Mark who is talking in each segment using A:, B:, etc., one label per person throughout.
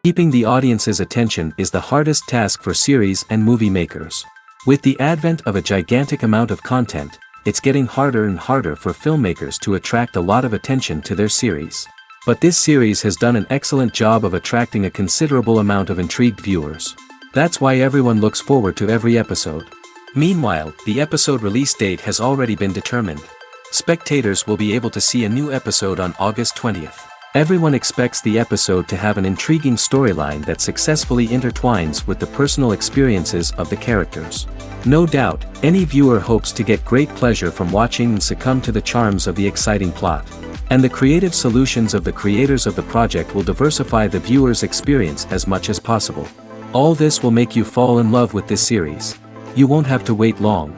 A: Keeping the audience's attention is the hardest task for series and movie makers. With the advent of a gigantic amount of content, it's getting harder and harder for filmmakers to attract a lot of attention to their series. But this series has done an excellent job of attracting a considerable amount of intrigued viewers. That's why everyone looks forward to every episode. Meanwhile, the episode release date has already been determined. Spectators will be able to see a new episode on August 20th. Everyone expects the episode to have an intriguing storyline that successfully intertwines with the personal experiences of the characters. No doubt, any viewer hopes to get great pleasure from watching and succumb to the charms of the exciting plot. And the creative solutions of the creators of the project will diversify the viewer's experience as much as possible. All this will make you fall in love with this series. You won't have to wait long.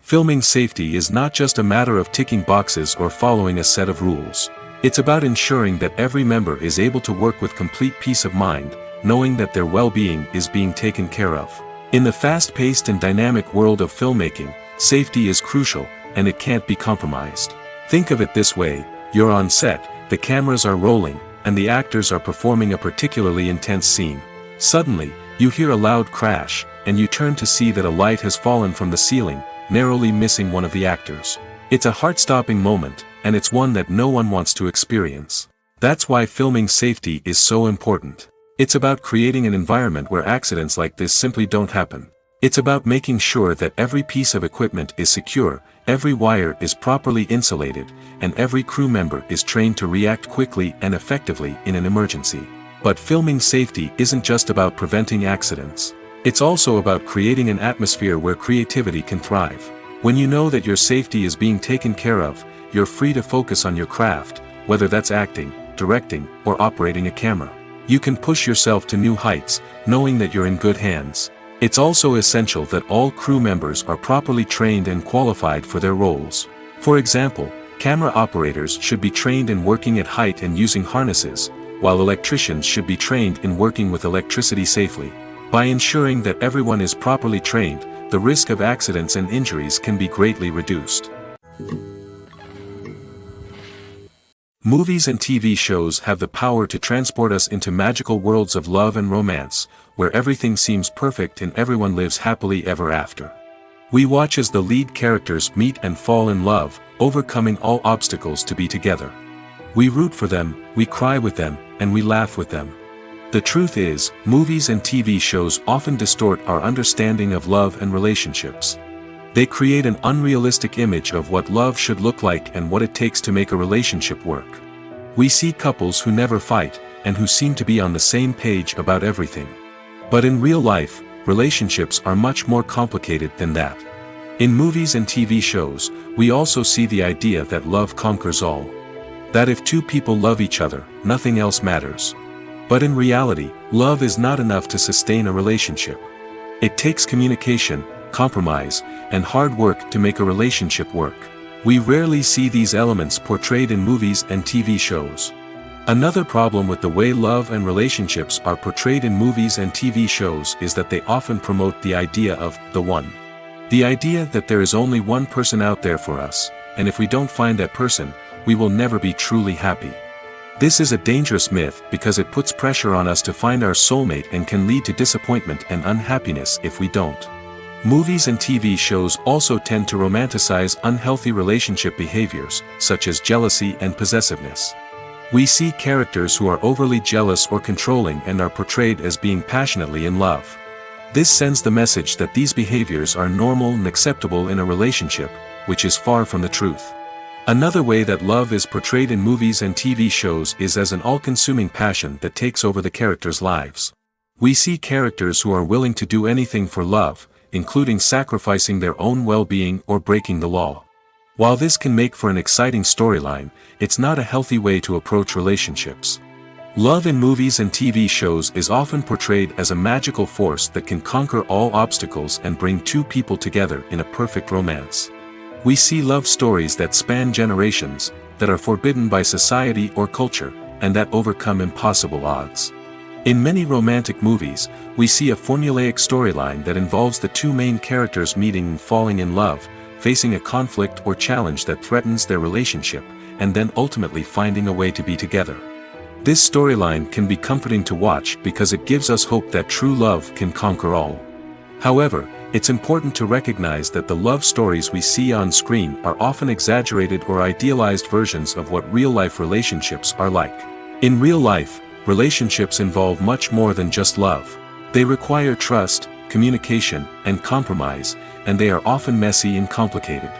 B: Filming safety is not just a matter of ticking boxes or following a set of rules. It's about ensuring that every member is able to work with complete peace of mind, knowing that their well-being is being taken care of. In the fast-paced and dynamic world of filmmaking, safety is crucial, and it can't be compromised. Think of it this way: you're on set, the cameras are rolling, and the actors are performing a particularly intense scene. Suddenly, you hear a loud crash, and you turn to see that a light has fallen from the ceiling, narrowly missing one of the actors. It's a heart-stopping moment, and it's one that no one wants to experience. That's why filming safety is so important. It's about creating an environment where accidents like this simply don't happen. It's about making sure that every piece of equipment is secure, every wire is properly insulated, and every crew member is trained to react quickly and effectively in an emergency. But filming safety isn't just about preventing accidents. It's also about creating an atmosphere where creativity can thrive. When you know that your safety is being taken care of, you're free to focus on your craft, whether that's acting, directing, or operating a camera. You can push yourself to new heights, knowing that you're in good hands. It's also essential that all crew members are properly trained and qualified for their roles. For example, camera operators should be trained in working at height and using harnesses, while electricians should be trained in working with electricity safely. By ensuring that everyone is properly trained, the risk of accidents and injuries can be greatly reduced. Movies and TV shows have the power to transport us into magical worlds of love and romance, where everything seems perfect and everyone lives happily ever after. We watch as the lead characters meet and fall in love, overcoming all obstacles to be together. We root for them, we cry with them, and we laugh with them. The truth is, movies and TV shows often distort our understanding of love and relationships. They create an unrealistic image of what love should look like and what it takes to make a relationship work. We see couples who never fight, and who seem to be on the same page about everything. But in real life, relationships are much more complicated than that. In movies and TV shows, we also see the idea that love conquers all. That if two people love each other, nothing else matters. But in reality, love is not enough to sustain a relationship. It takes communication, compromise, and hard work to make a relationship work. We rarely see these elements portrayed in movies and TV shows. Another problem with the way love and relationships are portrayed in movies and TV shows is that they often promote the idea of the one. The idea that there is only one person out there for us, and if we don't find that person, we will never be truly happy. This is a dangerous myth because it puts pressure on us to find our soulmate and can lead to disappointment and unhappiness if we don't. Movies and TV shows also tend to romanticize unhealthy relationship behaviors, such as jealousy and possessiveness. We see characters who are overly jealous or controlling and are portrayed as being passionately in love. This sends the message that these behaviors are normal and acceptable in a relationship, which is far from the truth. Another way that love is portrayed in movies and TV shows is as an all-consuming passion that takes over the characters' lives. We see characters who are willing to do anything for love, including sacrificing their own well-being or breaking the law. While this can make for an exciting storyline, it's not a healthy way to approach relationships. Love in movies and TV shows is often portrayed as a magical force that can conquer all obstacles and bring two people together in a perfect romance. We see love stories that span generations, that are forbidden by society or culture, and that overcome impossible odds. In many romantic movies, we see a formulaic storyline that involves the two main characters meeting and falling in love, facing a conflict or challenge that threatens their relationship, and then ultimately finding a way to be together. This storyline can be comforting to watch because it gives us hope that true love can conquer all. However, it's important to recognize that the love stories we see on screen are often exaggerated or idealized versions of what real-life relationships are like. In real life, relationships involve much more than just love. They require trust, communication, and compromise, and they are often messy and complicated.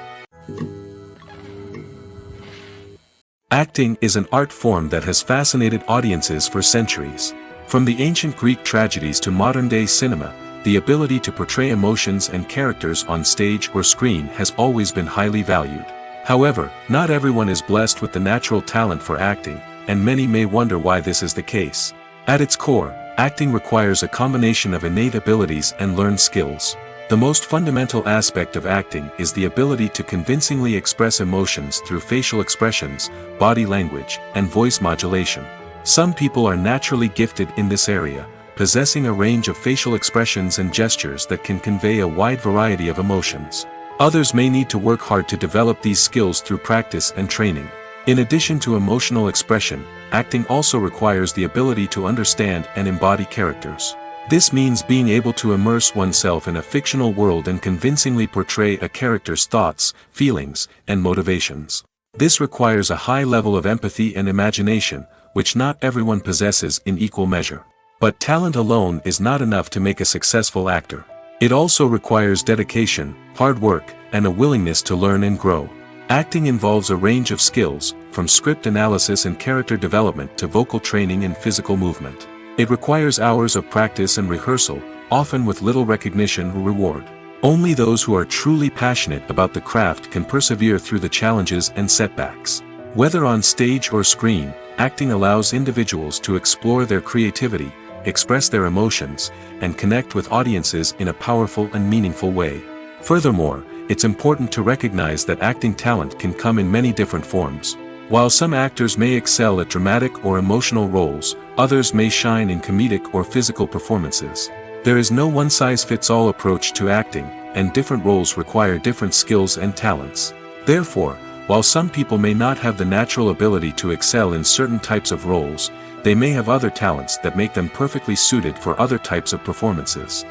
B: Acting is an art form that has fascinated audiences for centuries. From the ancient Greek tragedies to modern-day cinema, the ability to portray emotions and characters on stage or screen has always been highly valued. However, not everyone is blessed with the natural talent for acting, and many may wonder why this is the case. At its core, acting requires a combination of innate abilities and learned skills. The most fundamental aspect of acting is the ability to convincingly express emotions through facial expressions, body language, and voice modulation. Some people are naturally gifted in this area, possessing a range of facial expressions and gestures that can convey a wide variety of emotions. Others may need to work hard to develop these skills through practice and training. In addition to emotional expression, acting also requires the ability to understand and embody characters. This means being able to immerse oneself in a fictional world and convincingly portray a character's thoughts, feelings, and motivations. This requires a high level of empathy and imagination, which not everyone possesses in equal measure. But talent alone is not enough to make a successful actor. It also requires dedication, hard work, and a willingness to learn and grow. Acting involves a range of skills, from script analysis and character development to vocal training and physical movement. It requires hours of practice and rehearsal, often with little recognition or reward. Only those who are truly passionate about the craft can persevere through the challenges and setbacks. Whether on stage or screen, acting allows individuals to explore their creativity, express their emotions, and connect with audiences in a powerful and meaningful way. Furthermore, it's important to recognize that acting talent can come in many different forms. While some actors may excel at dramatic or emotional roles, others may shine in comedic or physical performances. There is no one-size-fits-all approach to acting, and different roles require different skills and talents. Therefore, while some people may not have the natural ability to excel in certain types of roles, they may have other talents that make them perfectly suited for other types of performances.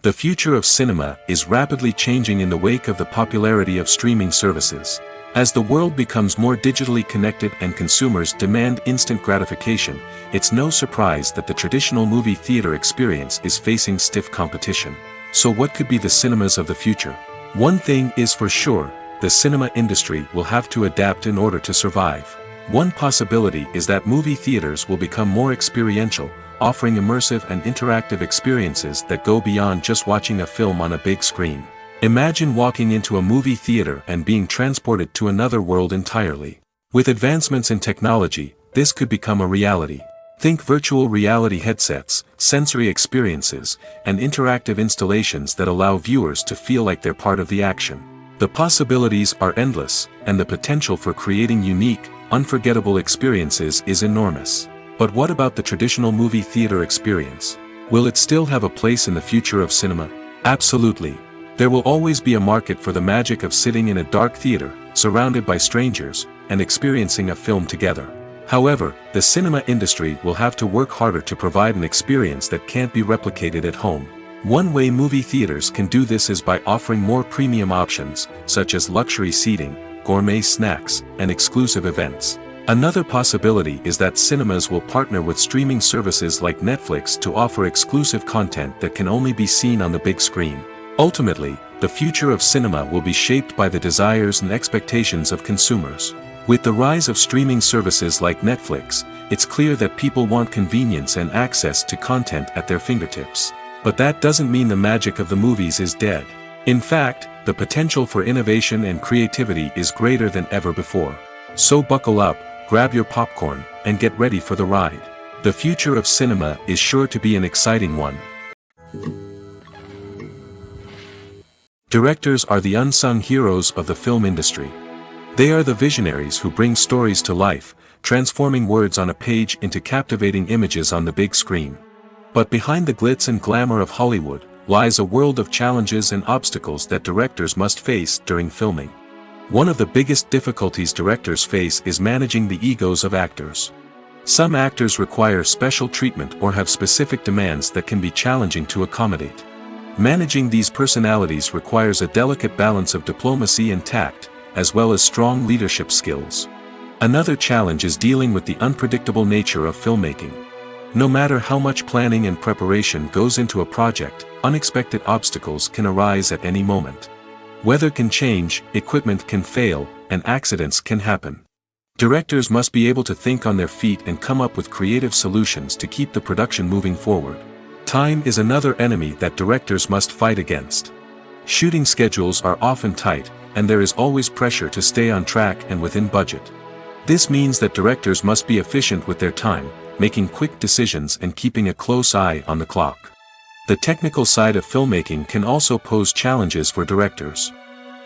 B: The future of cinema is rapidly changing in the wake of the popularity of streaming services. As the world becomes more digitally connected and consumers demand instant gratification, it's no surprise that the traditional movie theater experience is facing stiff competition. So what could be the cinemas of the future? One thing is for sure, the cinema industry will have to adapt in order to survive. One possibility is that movie theaters will become more experiential, offering immersive and interactive experiences that go beyond just watching a film on a big screen. Imagine walking into a movie theater and being transported to another world entirely. With advancements in technology, this could become a reality. Think virtual reality headsets, sensory experiences, and interactive installations that allow viewers to feel like they're part of the action. The possibilities are endless, and the potential for creating unique, unforgettable experiences is enormous. But what about the traditional movie theater experience? Will it still have a place in the future of cinema? Absolutely. There will always be a market for the magic of sitting in a dark theater, surrounded by strangers, and experiencing a film together. However, the cinema industry will have to work harder to provide an experience that can't be replicated at home. One way movie theaters can do this is by offering more premium options, such as luxury seating, gourmet snacks, and exclusive events. Another possibility is that cinemas will partner with streaming services like Netflix to offer exclusive content that can only be seen on the big screen. Ultimately, the future of cinema will be shaped by the desires and expectations of consumers. With the rise of streaming services like Netflix, it's clear that people want convenience and access to content at their fingertips. But that doesn't mean the magic of the movies is dead. In fact, the potential for innovation and creativity is greater than ever before. So buckle up, grab your popcorn, and get ready for the ride. The future of cinema is sure to be an exciting one. Directors are the unsung heroes of the film industry. They are the visionaries who bring stories to life, transforming words on a page into captivating images on the big screen. But behind the glitz and glamour of Hollywood lies a world of challenges and obstacles that directors must face during filming. One of the biggest difficulties directors face is managing the egos of actors. Some actors require special treatment or have specific demands that can be challenging to accommodate. Managing these personalities requires a delicate balance of diplomacy and tact, as well as strong leadership skills. Another challenge is dealing with the unpredictable nature of filmmaking. No matter how much planning and preparation goes into a project, unexpected obstacles can arise at any moment. Weather can change, equipment can fail, and accidents can happen. Directors must be able to think on their feet and come up with creative solutions to keep the production moving forward. Time is another enemy that directors must fight against. Shooting schedules are often tight, and there is always pressure to stay on track and within budget. This means that directors must be efficient with their time, making quick decisions and keeping a close eye on the clock. The technical side of filmmaking can also pose challenges for directors.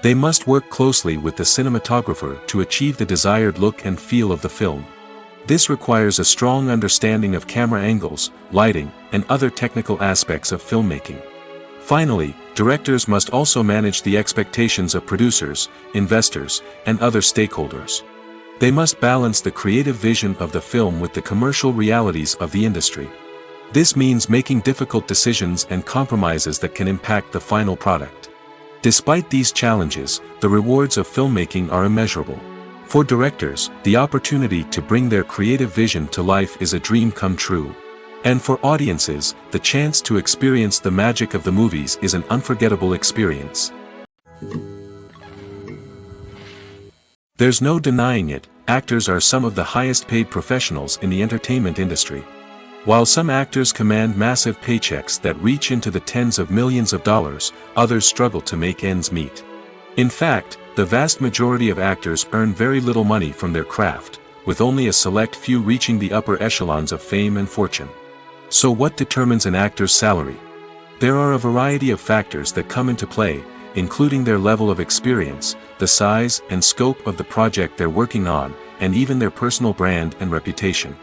B: They must work closely with the cinematographer to achieve the desired look and feel of the film. This requires a strong understanding of camera angles, lighting, and other technical aspects of filmmaking. Finally, directors must also manage the expectations of producers, investors, and other stakeholders. They must balance the creative vision of the film with the commercial realities of the industry. This means making difficult decisions and compromises that can impact the final product. Despite these challenges, the rewards of filmmaking are immeasurable. For directors, the opportunity to bring their creative vision to life is a dream come true. And for audiences, the chance to experience the magic of the movies is an unforgettable experience. There's no denying it, actors are some of the highest paid professionals in the entertainment industry. While some actors command massive paychecks that reach into the tens of millions of dollars, others struggle to make ends meet. In fact, the vast majority of actors earn very little money from their craft, with only a select few reaching the upper echelons of fame and fortune. So what determines an actor's salary? There are a variety of factors that come into play, including their level of experience, the size and scope of the project they're working on, and even their personal brand and reputation.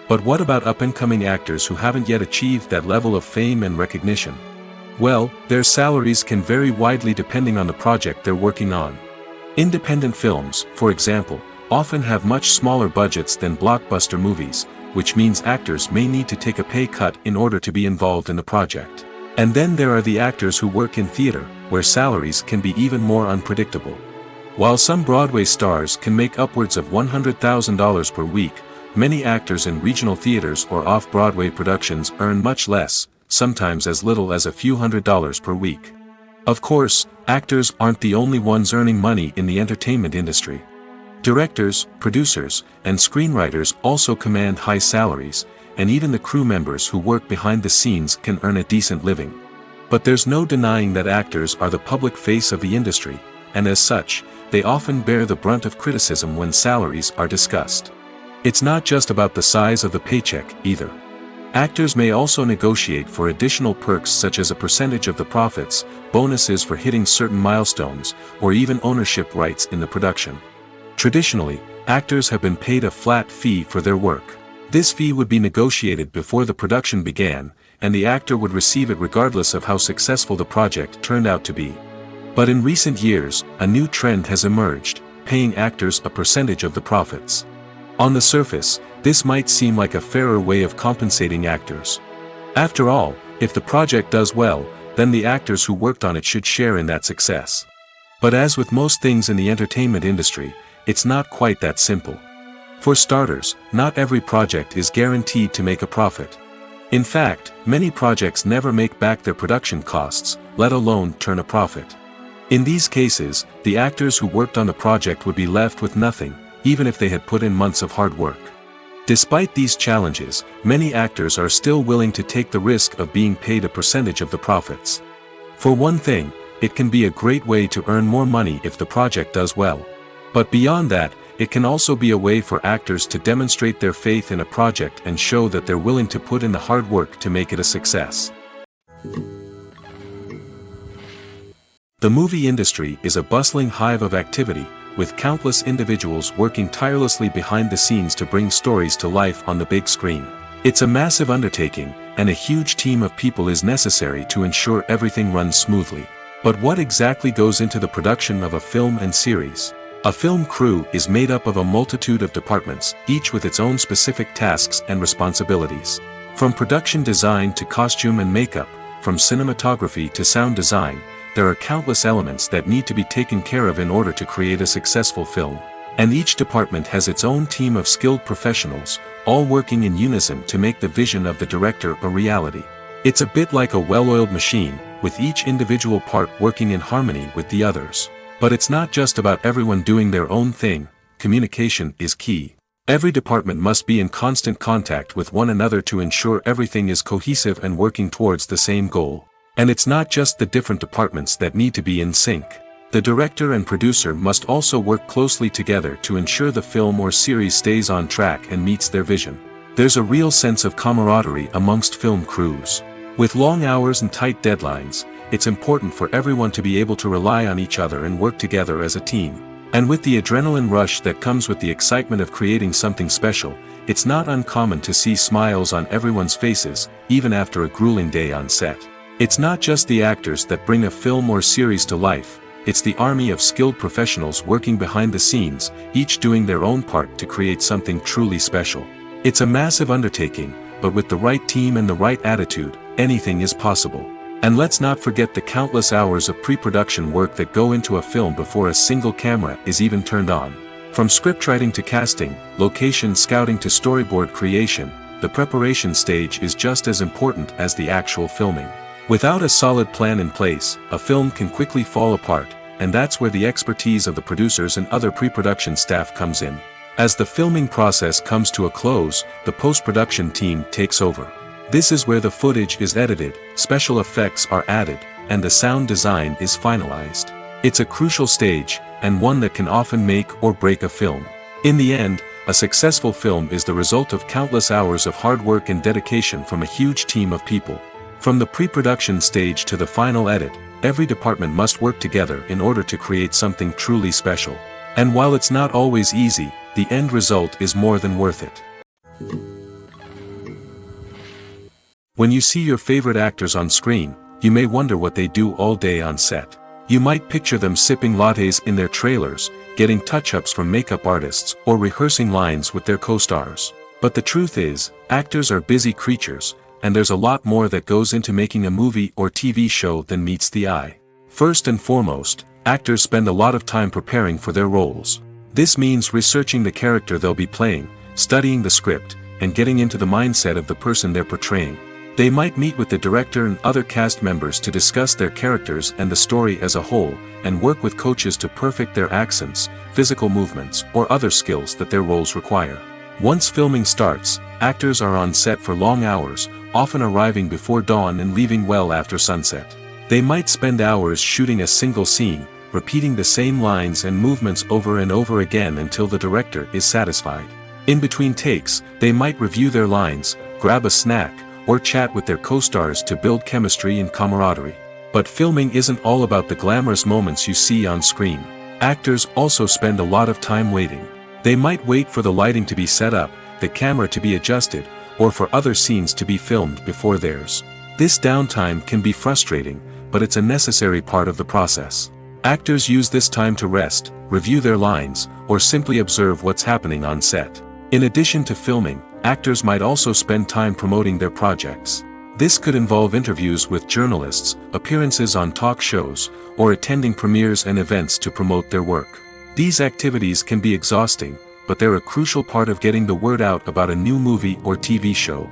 B: But what about up-and-coming actors who haven't yet achieved that level of fame and recognition? Well, their salaries can vary widely depending on the project they're working on. Independent films, for example, often have much smaller budgets than blockbuster movies, which means actors may need to take a pay cut in order to be involved in the project. And then there are the actors who work in theater, where salaries can be even more unpredictable. While some Broadway stars can make upwards of $100,000 per week, many actors in regional theaters or off-Broadway productions earn much less, sometimes as little as a few $100s per week. Of course, actors aren't the only ones earning money in the entertainment industry. Directors, producers, and screenwriters also command high salaries, and even the crew members who work behind the scenes can earn a decent living. But there's no denying that actors are the public face of the industry, and as such, they often bear the brunt of criticism when salaries are discussed. It's not just about the size of the paycheck, either. Actors may also negotiate for additional perks such as a percentage of the profits, bonuses for hitting certain milestones, or even ownership rights in the production. Traditionally, actors have been paid a flat fee for their work. This fee would be negotiated before the production began, and the actor would receive it regardless of how successful the project turned out to be. But in recent years, a new trend has emerged, paying actors a percentage of the profits. On the surface, this might seem like a fairer way of compensating actors. After all, if the project does well, then the actors who worked on it should share in that success. But as with most things in the entertainment industry, it's not quite that simple. For starters, not every project is guaranteed to make a profit. In fact, many projects never make back their production costs, let alone turn a profit. In these cases, the actors who worked on the project would be left with nothing, even if they had put in months of hard work. Despite these challenges, many actors are still willing to take the risk of being paid a percentage of the profits. For one thing, it can be a great way to earn more money if the project does well. But beyond that, it can also be a way for actors to demonstrate their faith in a project and show that they're willing to put in the hard work to make it a success. The movie industry is a bustling hive of activity, with countless individuals working tirelessly behind the scenes to bring stories to life on the big screen. It's a massive undertaking, and a huge team of people is necessary to ensure everything runs smoothly. But what exactly goes into the production of a film and series? A film crew is made up of a multitude of departments, each with its own specific tasks and responsibilities. From production design to costume and makeup, from cinematography to sound design, there are countless elements that need to be taken care of in order to create a successful film. And each department has its own team of skilled professionals, all working in unison to make the vision of the director a reality. It's a bit like a well-oiled machine, with each individual part working in harmony with the others. But it's not just about everyone doing their own thing. Communication is key. Every department must be in constant contact with one another to ensure everything is cohesive and working towards the same goal. And it's not just the different departments that need to be in sync. The director and producer must also work closely together to ensure the film or series stays on track and meets their vision. There's a real sense of camaraderie amongst film crews. With long hours and tight deadlines, it's important for everyone to be able to rely on each other and work together as a team. And with the adrenaline rush that comes with the excitement of creating something special, it's not uncommon to see smiles on everyone's faces, even after a grueling day on set. It's not just the actors that bring a film or series to life, it's the army of skilled professionals working behind the scenes, each doing their own part to create something truly special. It's a massive undertaking, but with the right team and the right attitude, anything is possible. And let's not forget the countless hours of pre-production work that go into a film before a single camera is even turned on. From scriptwriting to casting, location scouting to storyboard creation, the preparation stage is just as important as the actual filming. Without a solid plan in place, a film can quickly fall apart, and that's where the expertise of the producers and other pre-production staff comes in. As the filming process comes to a close, the post-production team takes over. This is where the footage is edited, special effects are added, and the sound design is finalized. It's a crucial stage, and one that can often make or break a film. In the end, a successful film is the result of countless hours of hard work and dedication from a huge team of people. From the pre-production stage to the final edit, every department must work together in order to create something truly special. And while it's not always easy, the end result is more than worth it. When you see your favorite actors on screen, you may wonder what they do all day on set. You might picture them sipping lattes in their trailers, getting touch-ups from makeup artists, or rehearsing lines with their co-stars. But the truth is, actors are busy creatures, and there's a lot more that goes into making a movie or TV show than meets the eye. First and foremost, actors spend a lot of time preparing for their roles. This means researching the character they'll be playing, studying the script, and getting into the mindset of the person they're portraying. They might meet with the director and other cast members to discuss their characters and the story as a whole, and work with coaches to perfect their accents, physical movements, or other skills that their roles require. Once filming starts, actors are on set for long hours, often arriving before dawn and leaving well after sunset. They might spend hours shooting a single scene, repeating the same lines and movements over and over again until the director is satisfied. In between takes, they might review their lines, grab a snack, or chat with their co-stars to build chemistry and camaraderie. But filming isn't all about the glamorous moments you see on screen. Actors also spend a lot of time waiting. They might wait for the lighting to be set up, the camera to be adjusted, or for other scenes to be filmed before theirs. This downtime can be frustrating, but it's a necessary part of the process. Actors use this time to rest, review their lines, or simply observe what's happening on set. In addition to filming, actors might also spend time promoting their projects. This could involve interviews with journalists, appearances on talk shows, or attending premieres and events to promote their work. These activities can be exhausting, but they're a crucial part of getting the word out about a new movie or TV show.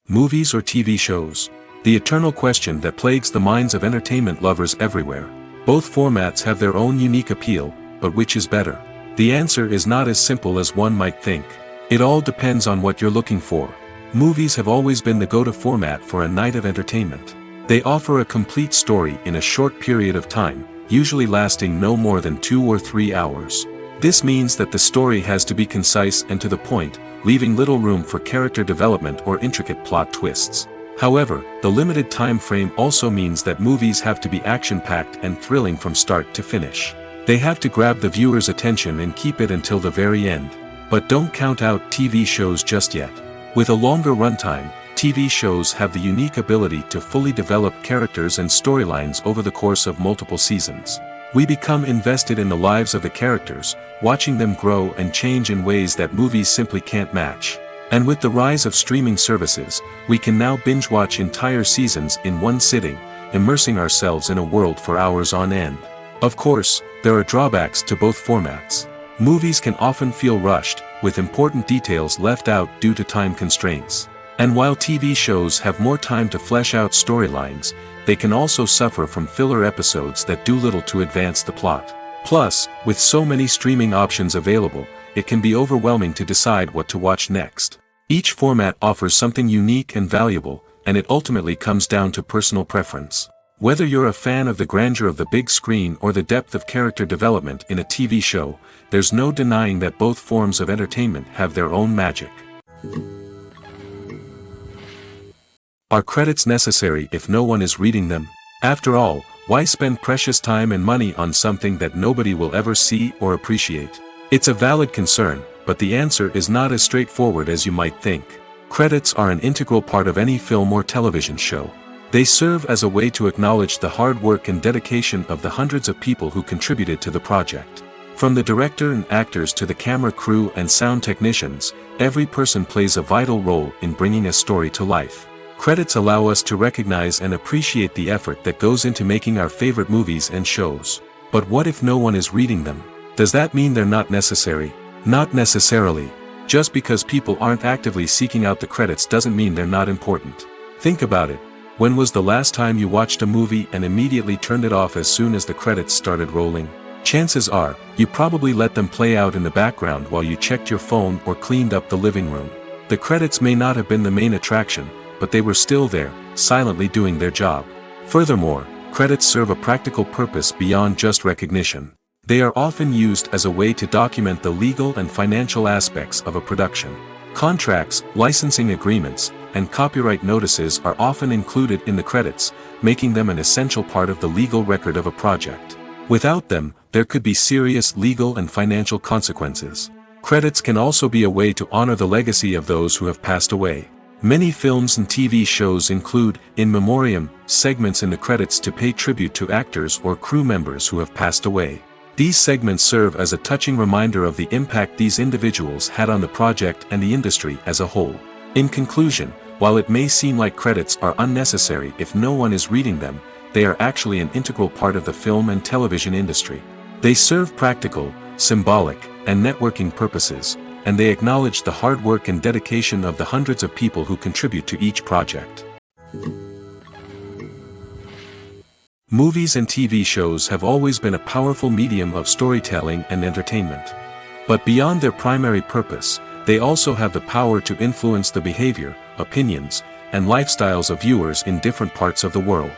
B: Movies or TV shows? The eternal question that plagues the minds of entertainment lovers everywhere. Both formats have their own unique appeal, but which is better? The answer is not as simple as one might think. It all depends on what you're looking for. Movies have always been the go-to format for a night of entertainment. They offer a complete story in a short period of time, usually lasting no more than 2 or 3 hours. This means that the story has to be concise and to the point, leaving little room for character development or intricate plot twists. However, the limited time frame also means that movies have to be action-packed and thrilling from start to finish. They have to grab the viewer's attention and keep it until the very end. But don't count out TV shows just yet. With a longer runtime, TV shows have the unique ability to fully develop characters and storylines over the course of multiple seasons. We become invested in the lives of the characters, watching them grow and change in ways that movies simply can't match. And with the rise of streaming services, we can now binge-watch entire seasons in one sitting, immersing ourselves in a world for hours on end. Of course, there are drawbacks to both formats. Movies can often feel rushed, with important details left out due to time constraints. And while TV shows have more time to flesh out storylines, they can also suffer from filler episodes that do little to advance the plot. Plus, with so many streaming options available, it can be overwhelming to decide what to watch next. Each format offers something unique and valuable, and it ultimately comes down to personal preference. Whether you're a fan of the grandeur of the big screen or the depth of character development in a TV show, there's no denying that both forms of entertainment have their own magic. Are credits necessary if no one is reading them? After all, why spend precious time and money on something that nobody will ever see or appreciate? It's a valid concern, but the answer is not as straightforward as you might think. Credits are an integral part of any film or television show. They serve as a way to acknowledge the hard work and dedication of the hundreds of people who contributed to the project. From the director and actors to the camera crew and sound technicians, every person plays a vital role in bringing a story to life. Credits allow us to recognize and appreciate the effort that goes into making our favorite movies and shows. But what if no one is reading them? Does that mean they're not necessary? Not necessarily. Just because people aren't actively seeking out the credits doesn't mean they're not important. Think about it. When was the last time you watched a movie and immediately turned it off as soon as the credits started rolling? Chances are, you probably let them play out in the background while you checked your phone or cleaned up the living room. The credits may not have been the main attraction, but they were still there, silently doing their job. Furthermore, credits serve a practical purpose beyond just recognition. They are often used as a way to document the legal and financial aspects of a production. Contracts, licensing agreements, and copyright notices are often included in the credits, making them an essential part of the legal record of a project. Without them, there could be serious legal and financial consequences. Credits can also be a way to honor the legacy of those who have passed away. Many films and TV shows include, in memoriam, segments in the credits to pay tribute to actors or crew members who have passed away. These segments serve as a touching reminder of the impact these individuals had on the project and the industry as a whole. In conclusion, while it may seem like credits are unnecessary if no one is reading them, they are actually an integral part of the film and television industry. They serve practical, symbolic, and networking purposes, and they acknowledge the hard work and dedication of the hundreds of people who contribute to each project. Movies and TV shows have always been a powerful medium of storytelling and entertainment. But beyond their primary purpose, they also have the power to influence the behavior, opinions, and lifestyles of viewers in different parts of the world.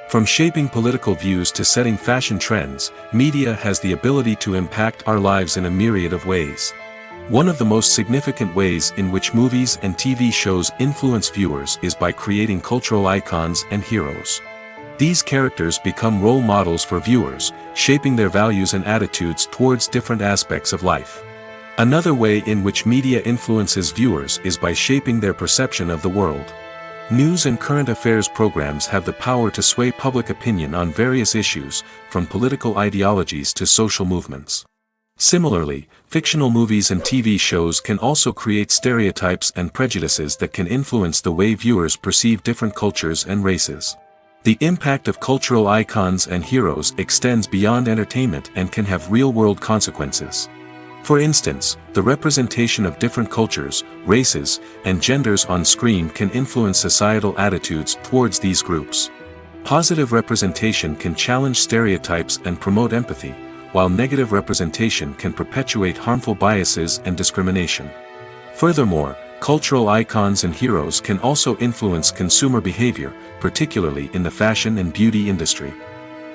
B: From shaping political views to setting fashion trends, media has the ability to impact our lives in a myriad of ways. One of the most significant ways in which movies and TV shows influence viewers is by creating cultural icons and heroes. These characters become role models for viewers, shaping their values and attitudes towards different aspects of life. Another way in which media influences viewers is by shaping their perception of the world. News and current affairs programs have the power to sway public opinion on various issues, from political ideologies to social movements. Similarly, fictional movies and TV shows can also create stereotypes and prejudices that can influence the way viewers perceive different cultures and races. The impact of cultural icons and heroes extends beyond entertainment and can have real-world consequences. For instance, the representation of different cultures, races, and genders on screen can influence societal attitudes towards these groups. Positive representation can challenge stereotypes and promote empathy, while negative representation can perpetuate harmful biases and discrimination. Furthermore, cultural icons and heroes can also influence consumer behavior, particularly in the fashion and beauty industry.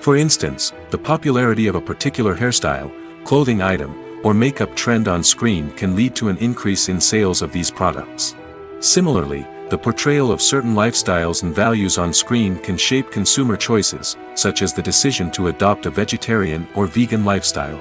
B: For instance, the popularity of a particular hairstyle, clothing item, or makeup trend on screen can lead to an increase in sales of these products. Similarly, the portrayal of certain lifestyles and values on screen can shape consumer choices, such as the decision to adopt a vegetarian or vegan lifestyle.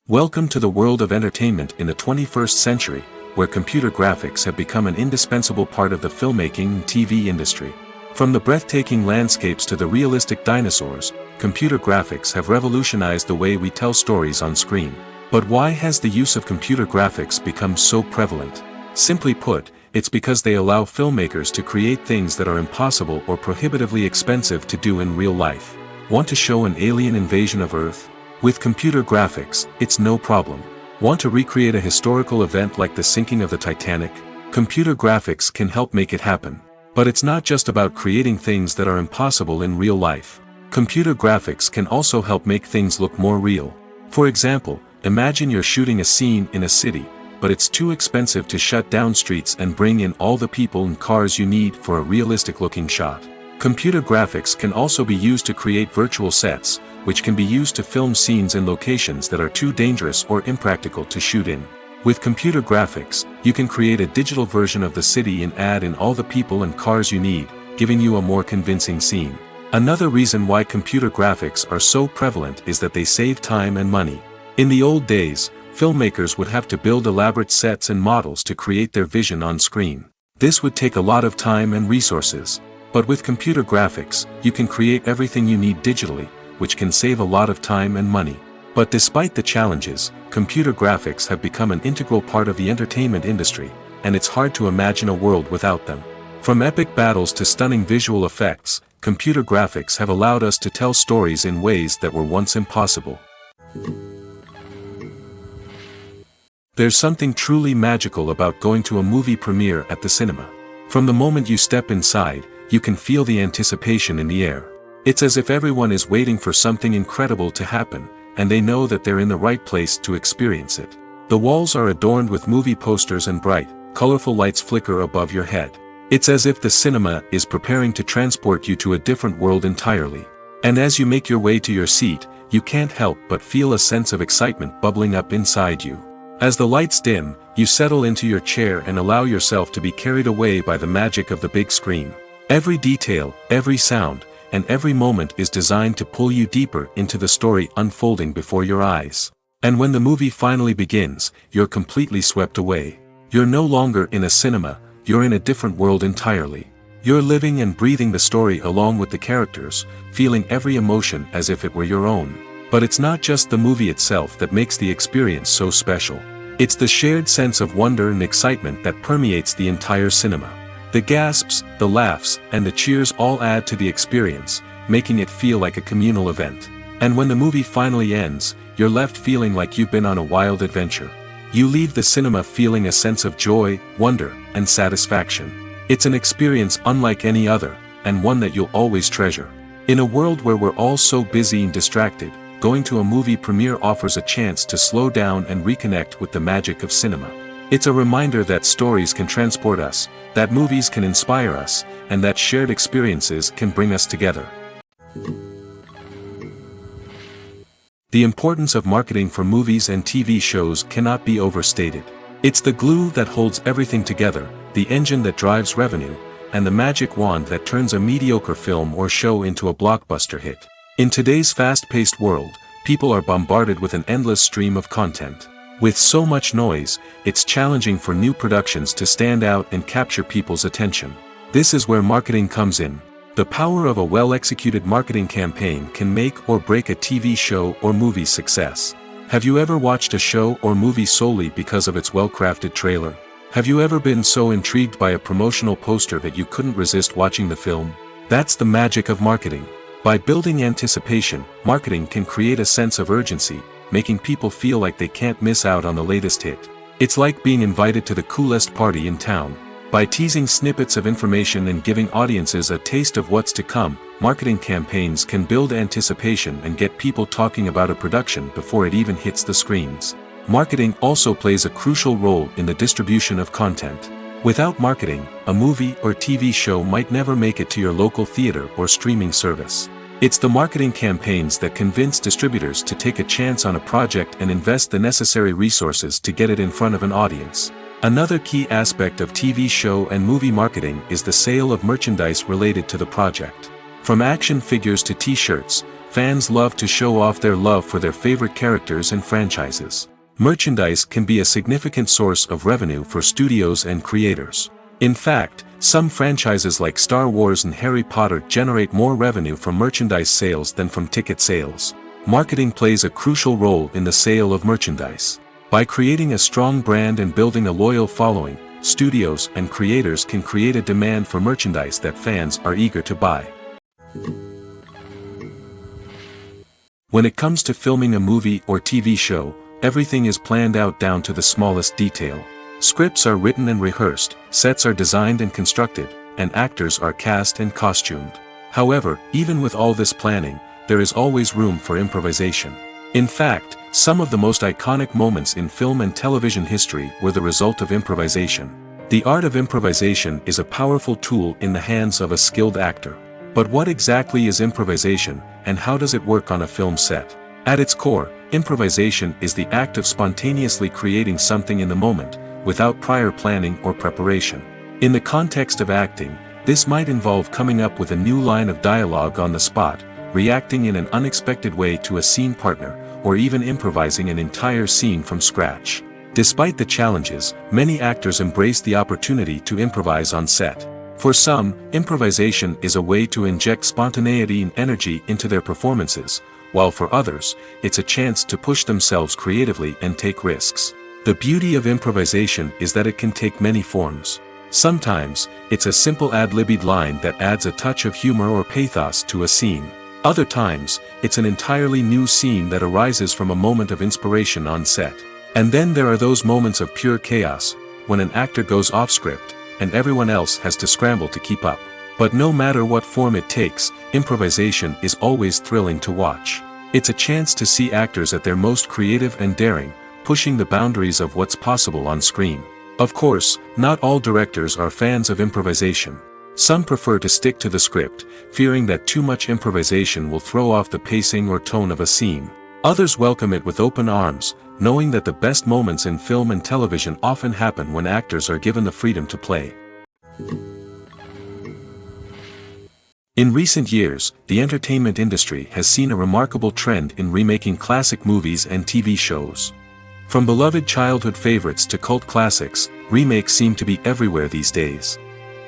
B: Welcome to the world of entertainment in the 21st century, where computer graphics have become an indispensable part of the filmmaking and TV industry. From the breathtaking landscapes to the realistic dinosaurs, computer graphics have revolutionized the way we tell stories on screen. But why has the use of computer graphics become so prevalent? Simply put, it's because they allow filmmakers to create things that are impossible or prohibitively expensive to do in real life. Want to show an alien invasion of Earth? With computer graphics, it's no problem. Want to recreate a historical event like the sinking of the Titanic? Computer graphics can help make it happen. But it's not just about creating things that are impossible in real life. Computer graphics can also help make things look more real. For example, imagine you're shooting a scene in a city, but it's too expensive to shut down streets and bring in all the people and cars you need for a realistic-looking shot. Computer graphics can also be used to create virtual sets, which can be used to film scenes in locations that are too dangerous or impractical to shoot in. With computer graphics, you can create a digital version of the city and add in all the people and cars you need, giving you a more convincing scene. Another reason why computer graphics are so prevalent is that they save time and money. In the old days, filmmakers would have to build elaborate sets and models to create their vision on screen. This would take a lot of time and resources. But with computer graphics, you can create everything you need digitally, which can save a lot of time and money. But despite the challenges, computer graphics have become an integral part of the entertainment industry, and it's hard to imagine a world without them. From epic battles to stunning visual effects, computer graphics have allowed us to tell stories in ways that were once impossible. There's something truly magical about going to a movie premiere at the cinema. From the moment you step inside, you can feel the anticipation in the air. It's as if everyone is waiting for something incredible to happen, and they know that they're in the right place to experience it. The walls are adorned with movie posters and bright, colorful lights flicker above your head. It's as if the cinema is preparing to transport you to a different world entirely. And as you make your way to your seat, you can't help but feel a sense of excitement bubbling up inside you. As the lights dim, you settle into your chair and allow yourself to be carried away by the magic of the big screen. Every detail, every sound, and every moment is designed to pull you deeper into the story unfolding before your eyes. And when the movie finally begins, you're completely swept away. You're no longer in a cinema, you're in a different world entirely. You're living and breathing the story along with the characters, feeling every emotion as if it were your own. But it's not just the movie itself that makes the experience so special. It's the shared sense of wonder and excitement that permeates the entire cinema. The gasps, the laughs, and the cheers all add to the experience, making it feel like a communal event. And when the movie finally ends, you're left feeling like you've been on a wild adventure. You leave the cinema feeling a sense of joy, wonder, and satisfaction. It's an experience unlike any other, and one that you'll always treasure. In a world where we're all so busy and distracted, going to a movie premiere offers a chance to slow down and reconnect with the magic of cinema. It's a reminder that stories can transport us, that movies can inspire us, and that shared experiences can bring us together. The importance of marketing for movies and TV shows cannot be overstated. It's the glue that holds everything together, the engine that drives revenue, and the magic wand that turns a mediocre film or show into a blockbuster hit. In today's fast-paced world, people are bombarded with an endless stream of content. With so much noise, it's challenging for new productions to stand out and capture people's attention. This is where marketing comes in. The power of a well-executed marketing campaign can make or break a TV show or movie's success. Have you ever watched a show or movie solely because of its well-crafted trailer? Have you ever been so intrigued by a promotional poster that you couldn't resist watching the film? That's the magic of marketing. By building anticipation, marketing can create a sense of urgency, making people feel like they can't miss out on the latest hit. It's like being invited to the coolest party in town. By teasing snippets of information and giving audiences a taste of what's to come, marketing campaigns can build anticipation and get people talking about a production before it even hits the screens. Marketing also plays a crucial role in the distribution of content. Without marketing, a movie or TV show might never make it to your local theater or streaming service. It's the marketing campaigns that convince distributors to take a chance on a project and invest the necessary resources to get it in front of an audience. Another key aspect of TV show and movie marketing is the sale of merchandise related to the project. From action figures to t-shirts, fans love to show off their love for their favorite characters and franchises. Merchandise can be a significant source of revenue for studios and creators. In fact, some franchises like Star Wars and Harry Potter generate more revenue from merchandise sales than from ticket sales. Marketing plays a crucial role in the sale of merchandise. By creating a strong brand and building a loyal following, studios and creators can create a demand for merchandise that fans are eager to buy. When it comes to filming a movie or TV show, everything is planned out down to the smallest detail. Scripts are written and rehearsed, sets are designed and constructed, and actors are cast and costumed. However, even with all this planning, there is always room for improvisation. In fact, some of the most iconic moments in film and television history were the result of improvisation. The art of improvisation is a powerful tool in the hands of a skilled actor. But what exactly is improvisation, and how does it work on a film set? At its core, improvisation is the act of spontaneously creating something in the moment, without prior planning or preparation. In the context of acting, this might involve coming up with a new line of dialogue on the spot, reacting in an unexpected way to a scene partner, or even improvising an entire scene from scratch. Despite the challenges, many actors embrace the opportunity to improvise on set. For some, improvisation is a way to inject spontaneity and energy into their performances, while for others, it's a chance to push themselves creatively and take risks. The beauty of improvisation is that it can take many forms. Sometimes, it's a simple ad-libbed line that adds a touch of humor or pathos to a scene. Other times, it's an entirely new scene that arises from a moment of inspiration on set. And then there are those moments of pure chaos, when an actor goes off script, and everyone else has to scramble to keep up. But no matter what form it takes, improvisation is always thrilling to watch. It's a chance to see actors at their most creative and daring, pushing the boundaries of what's possible on screen. Of course, not all directors are fans of improvisation. Some prefer to stick to the script, fearing that too much improvisation will throw off the pacing or tone of a scene. Others welcome it with open arms, knowing that the best moments in film and television often happen when actors are given the freedom to play. In recent years, the entertainment industry has seen a remarkable trend in remaking classic movies and TV shows. From beloved childhood favorites to cult classics, remakes seem to be everywhere these days.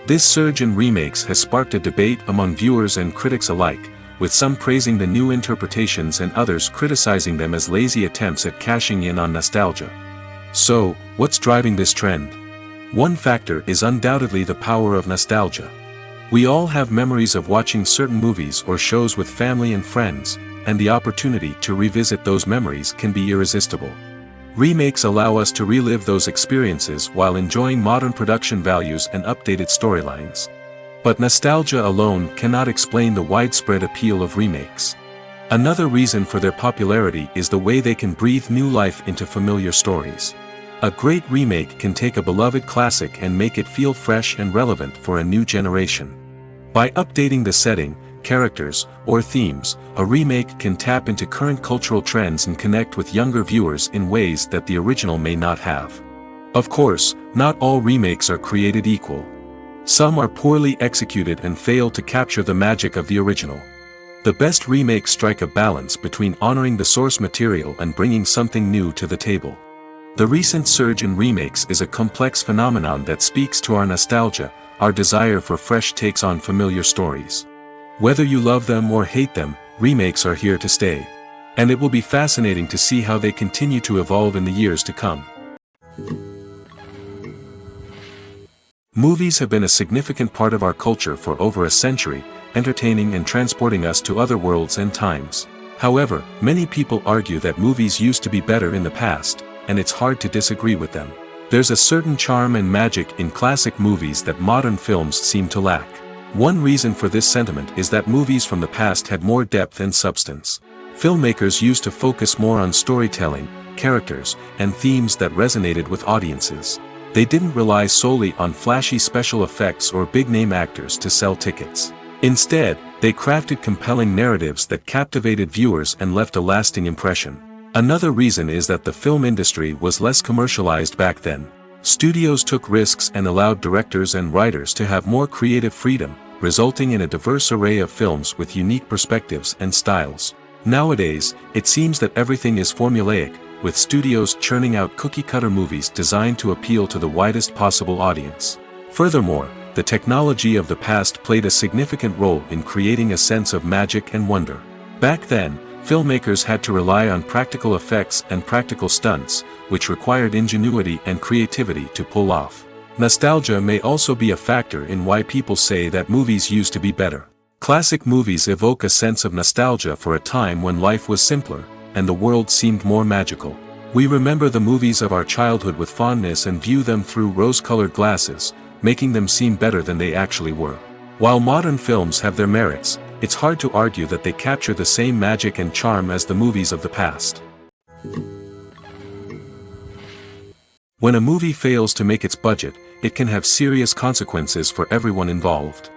B: This surge in remakes has sparked a debate among viewers and critics alike, with some praising the new interpretations and others criticizing them as lazy attempts at cashing in on nostalgia. So, what's driving this trend? One factor is undoubtedly the power of nostalgia. We all have memories of watching certain movies or shows with family and friends, and the opportunity to revisit those memories can be irresistible. Remakes allow us to relive those experiences while enjoying modern production values and updated storylines. But nostalgia alone cannot explain the widespread appeal of remakes. Another reason for their popularity is the way they can breathe new life into familiar stories. A great remake can take a beloved classic and make it feel fresh and relevant for a new generation. By updating the setting, characters, or themes, a remake can tap into current cultural trends and connect with younger viewers in ways that the original may not have. Of course, not all remakes are created equal. Some are poorly executed and fail to capture the magic of the original. The best remakes strike a balance between honoring the source material and bringing something new to the table. The recent surge in remakes is a complex phenomenon that speaks to our nostalgia, our desire for fresh takes on familiar stories. Whether you love them or hate them, remakes are here to stay. And it will be fascinating to see how they continue to evolve in the years to come. Movies have been a significant part of our culture for over a century, entertaining and transporting us to other worlds and times. However, many people argue that movies used to be better in the past, and it's hard to disagree with them. There's a certain charm and magic in classic movies that modern films seem to lack. One reason for this sentiment is that movies from the past had more depth and substance. Filmmakers used to focus more on storytelling, characters, and themes that resonated with audiences. They didn't rely solely on flashy special effects or big-name actors to sell tickets. Instead, they crafted compelling narratives that captivated viewers and left a lasting impression. Another reason is that the film industry was less commercialized back then. Studios took risks and allowed directors and writers to have more creative freedom, resulting in a diverse array of films with unique perspectives and styles. Nowadays, it seems that everything is formulaic, with studios churning out cookie-cutter movies designed to appeal to the widest possible audience. Furthermore, the technology of the past played a significant role in creating a sense of magic and wonder. Back then, filmmakers had to rely on practical effects and practical stunts, which required ingenuity and creativity to pull off. Nostalgia may also be a factor in why people say that movies used to be better. Classic movies evoke a sense of nostalgia for a time when life was simpler, and the world seemed more magical. We remember the movies of our childhood with fondness and view them through rose-colored glasses, making them seem better than they actually were. While modern films have their merits, it's hard to argue that they capture the same magic and charm as the movies of the past. When a movie fails to make its budget, it can have serious consequences for everyone involved.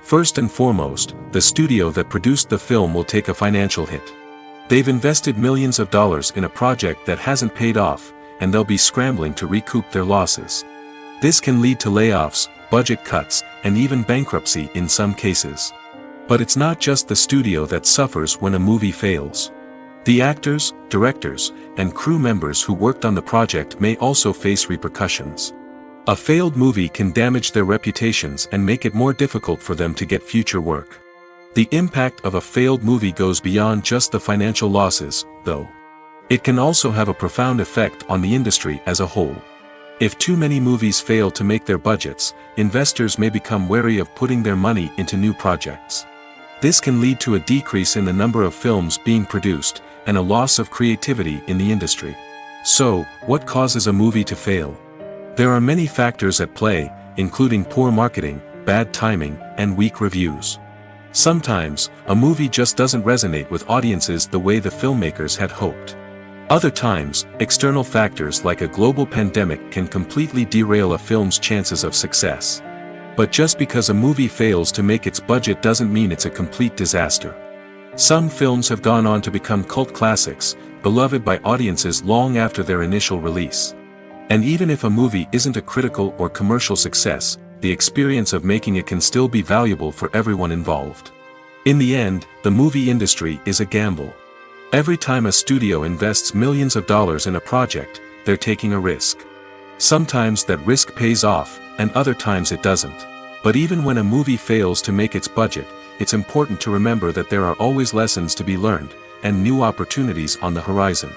B: First and foremost, the studio that produced the film will take a financial hit. They've invested millions of dollars in a project that hasn't paid off, and they'll be scrambling to recoup their losses. This can lead to layoffs, budget cuts, and even bankruptcy in some cases. But it's not just the studio that suffers when a movie fails. The actors, directors, and crew members who worked on the project may also face repercussions. A failed movie can damage their reputations and make it more difficult for them to get future work. The impact of a failed movie goes beyond just the financial losses, though. It can also have a profound effect on the industry as a whole. If too many movies fail to make their budgets, investors may become wary of putting their money into new projects. This can lead to a decrease in the number of films being produced, and a loss of creativity in the industry. So, what causes a movie to fail? There are many factors at play, including poor marketing, bad timing, and weak reviews. Sometimes, a movie just doesn't resonate with audiences the way the filmmakers had hoped. Other times, external factors like a global pandemic can completely derail a film's chances of success. But just because a movie fails to make its budget doesn't mean it's a complete disaster. Some films have gone on to become cult classics, beloved by audiences long after their initial release. And even if a movie isn't a critical or commercial success, the experience of making it can still be valuable for everyone involved. In the end, the movie industry is a gamble. Every time a studio invests millions of dollars in a project, they're taking a risk. Sometimes that risk pays off, and other times it doesn't. But even when a movie fails to make its budget, it's important to remember that there are always lessons to be learned, and new opportunities on the horizon.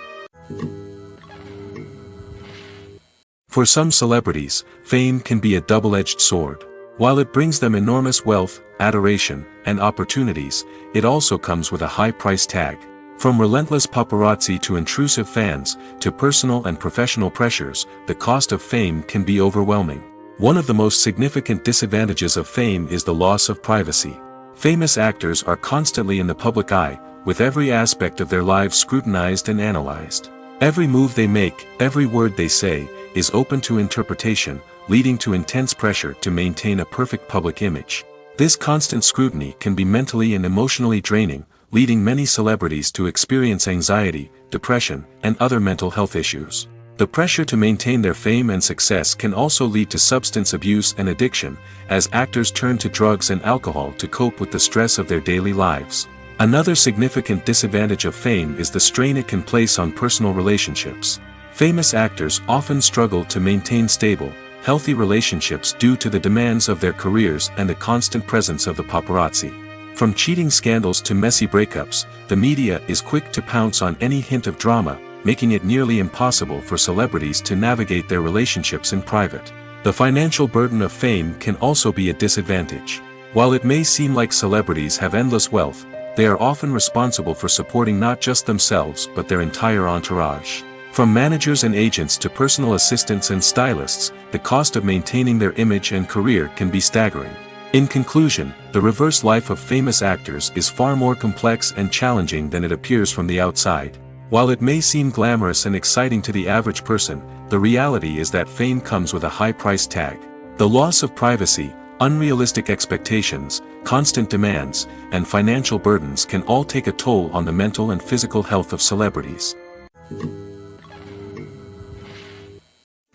B: For some celebrities, fame can be a double-edged sword. While it brings them enormous wealth, adoration, and opportunities, it also comes with a high price tag. From relentless paparazzi to intrusive fans, to personal and professional pressures, the cost of fame can be overwhelming. One of the most significant disadvantages of fame is the loss of privacy. Famous actors are constantly in the public eye, with every aspect of their lives scrutinized and analyzed. Every move they make, every word they say, is open to interpretation, leading to intense pressure to maintain a perfect public image. This constant scrutiny can be mentally and emotionally draining, leading many celebrities to experience anxiety, depression, and other mental health issues. The pressure to maintain their fame and success can also lead to substance abuse and addiction, as actors turn to drugs and alcohol to cope with the stress of their daily lives. Another significant disadvantage of fame is the strain it can place on personal relationships. Famous actors often struggle to maintain stable, healthy relationships due to the demands of their careers and the constant presence of the paparazzi. From cheating scandals to messy breakups, the media is quick to pounce on any hint of drama, making it nearly impossible for celebrities to navigate their relationships in private. The financial burden of fame can also be a disadvantage. While it may seem like celebrities have endless wealth, they are often responsible for supporting not just themselves but their entire entourage. From managers and agents to personal assistants and stylists, the cost of maintaining their image and career can be staggering. In conclusion, the reverse life of famous actors is far more complex and challenging than it appears from the outside. While it may seem glamorous and exciting to the average person, the reality is that fame comes with a high price tag. The loss of privacy, unrealistic expectations, constant demands, and financial burdens can all take a toll on the mental and physical health of celebrities.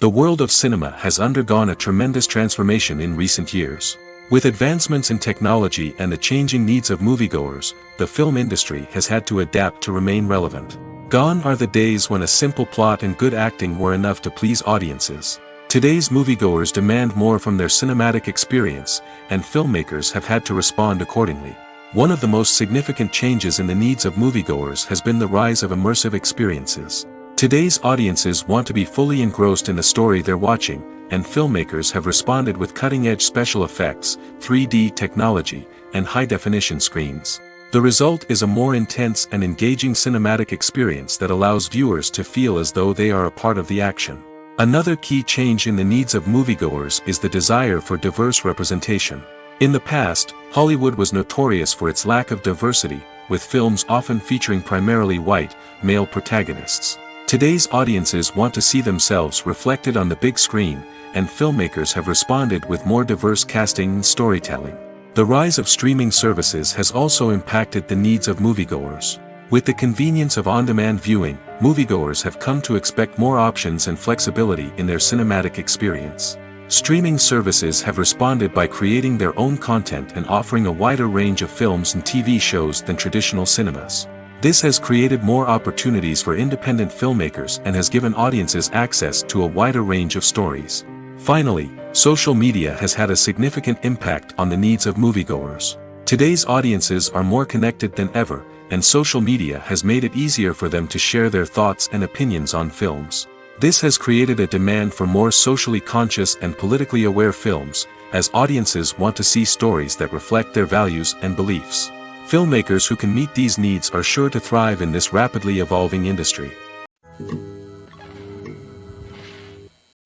B: The world of cinema has undergone a tremendous transformation in recent years. With advancements in technology and the changing needs of moviegoers, the film industry has had to adapt to remain relevant. Gone are the days when a simple plot and good acting were enough to please audiences. Today's moviegoers demand more from their cinematic experience, and filmmakers have had to respond accordingly. One of the most significant changes in the needs of moviegoers has been the rise of immersive experiences. Today's audiences want to be fully engrossed in the story they're watching, and filmmakers have responded with cutting-edge special effects, 3D technology, and high-definition screens. The result is a more intense and engaging cinematic experience that allows viewers to feel as though they are a part of the action. Another key change in the needs of moviegoers is the desire for diverse representation. In the past, Hollywood was notorious for its lack of diversity, with films often featuring primarily white, male protagonists. Today's audiences want to see themselves reflected on the big screen, and filmmakers have responded with more diverse casting and storytelling. The rise of streaming services has also impacted the needs of moviegoers. With the convenience of on-demand viewing, moviegoers have come to expect more options and flexibility in their cinematic experience. Streaming services have responded by creating their own content and offering a wider range of films and TV shows than traditional cinemas. This has created more opportunities for independent filmmakers and has given audiences access to a wider range of stories. Finally, social media has had a significant impact on the needs of moviegoers. Today's audiences are more connected than ever, and social media has made it easier for them to share their thoughts and opinions on films. This has created a demand for more socially conscious and politically aware films, as audiences want to see stories that reflect their values and beliefs. Filmmakers who can meet these needs are sure to thrive in this rapidly evolving industry.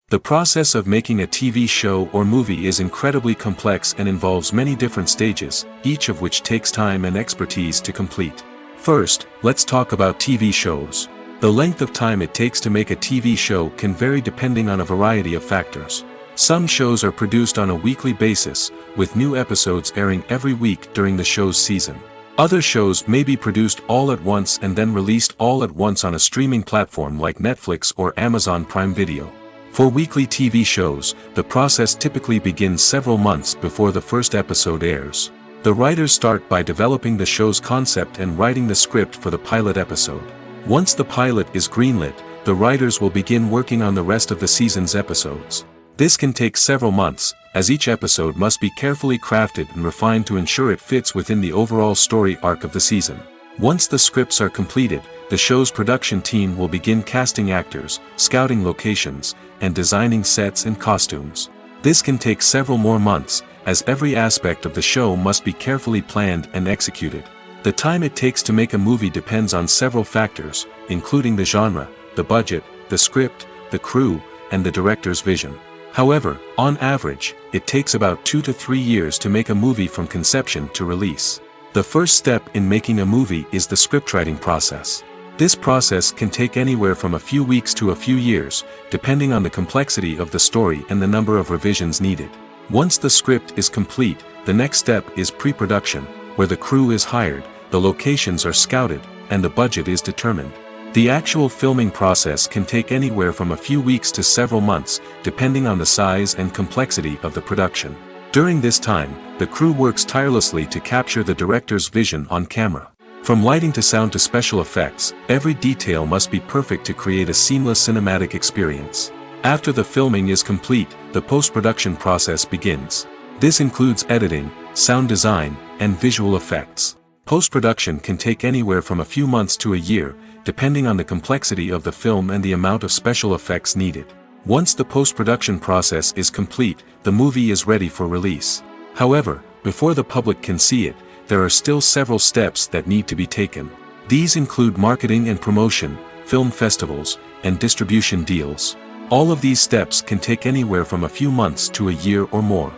B: The process of making a TV show or movie is incredibly complex and involves many different stages, each of which takes time and expertise to complete. First, let's talk about TV shows. The length of time it takes to make a TV show can vary depending on a variety of factors. Some shows are produced on a weekly basis, with new episodes airing every week during the show's season. Other shows may be produced all at once and then released all at once on a streaming platform like Netflix or Amazon Prime Video. For weekly TV shows, the process typically begins several months before the first episode airs. The writers start by developing the show's concept and writing the script for the pilot episode. Once the pilot is greenlit, the writers will begin working on the rest of the season's episodes. This can take several months, as each episode must be carefully crafted and refined to ensure it fits within the overall story arc of the season. Once the scripts are completed, the show's production team will begin casting actors, scouting locations, and designing sets and costumes. This can take several more months, as every aspect of the show must be carefully planned and executed. The time it takes to make a movie depends on several factors, including the genre, the budget, the script, the crew, and the director's vision. However, on average, it takes about 2 to 3 years to make a movie from conception to release. The first step in making a movie is the scriptwriting process. This process can take anywhere from a few weeks to a few years, depending on the complexity of the story and the number of revisions needed. Once the script is complete, the next step is pre-production, where the crew is hired, the locations are scouted, and the budget is determined. The actual filming process can take anywhere from a few weeks to several months, depending on the size and complexity of the production. During this time, the crew works tirelessly to capture the director's vision on camera. From lighting to sound to special effects, every detail must be perfect to create a seamless cinematic experience. After the filming is complete, the post-production process begins. This includes editing, sound design, and visual effects. Post-production can take anywhere from a few months to a year, depending on the complexity of the film and the amount of special effects needed. Once the post-production process is complete, the movie is ready for release. However, before the public can see it, there are still several steps that need to be taken. These include marketing and promotion, film festivals, and distribution deals. All of these steps can take anywhere from a few months to a year or more.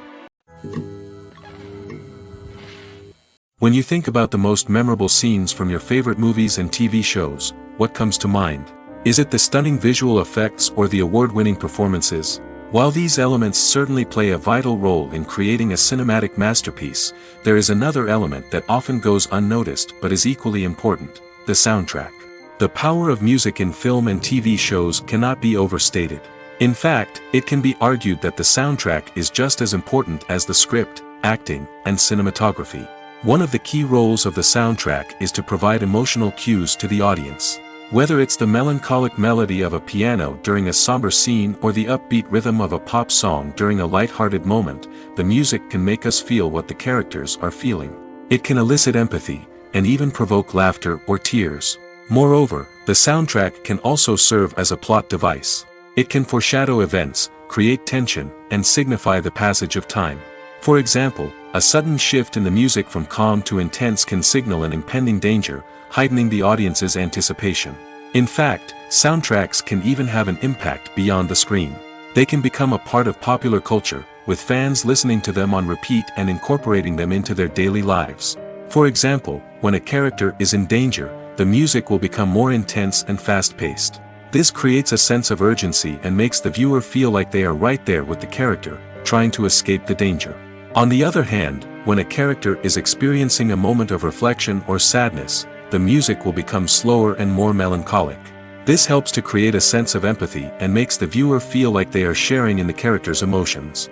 B: When you think about the most memorable scenes from your favorite movies and TV shows, what comes to mind? Is it the stunning visual effects or the award-winning performances? While these elements certainly play a vital role in creating a cinematic masterpiece, there is another element that often goes unnoticed but is equally important: the soundtrack. The power of music in film and TV shows cannot be overstated. In fact, it can be argued that the soundtrack is just as important as the script, acting, and cinematography. One of the key roles of the soundtrack is to provide emotional cues to the audience. Whether it's the melancholic melody of a piano during a somber scene or the upbeat rhythm of a pop song during a light-hearted moment, the music can make us feel what the characters are feeling. It can elicit empathy, and even provoke laughter or tears. Moreover, the soundtrack can also serve as a plot device. It can foreshadow events, create tension, and signify the passage of time. For example, a sudden shift in the music from calm to intense can signal an impending danger, heightening the audience's anticipation. In fact, soundtracks can even have an impact beyond the screen. They can become a part of popular culture, with fans listening to them on repeat and incorporating them into their daily lives. For example, when a character is in danger, the music will become more intense and fast-paced. This creates a sense of urgency and makes the viewer feel like they are right there with the character, trying to escape the danger. On the other hand, when a character is experiencing a moment of reflection or sadness, the music will become slower and more melancholic. This helps to create a sense of empathy and makes the viewer feel like they are sharing in the character's emotions.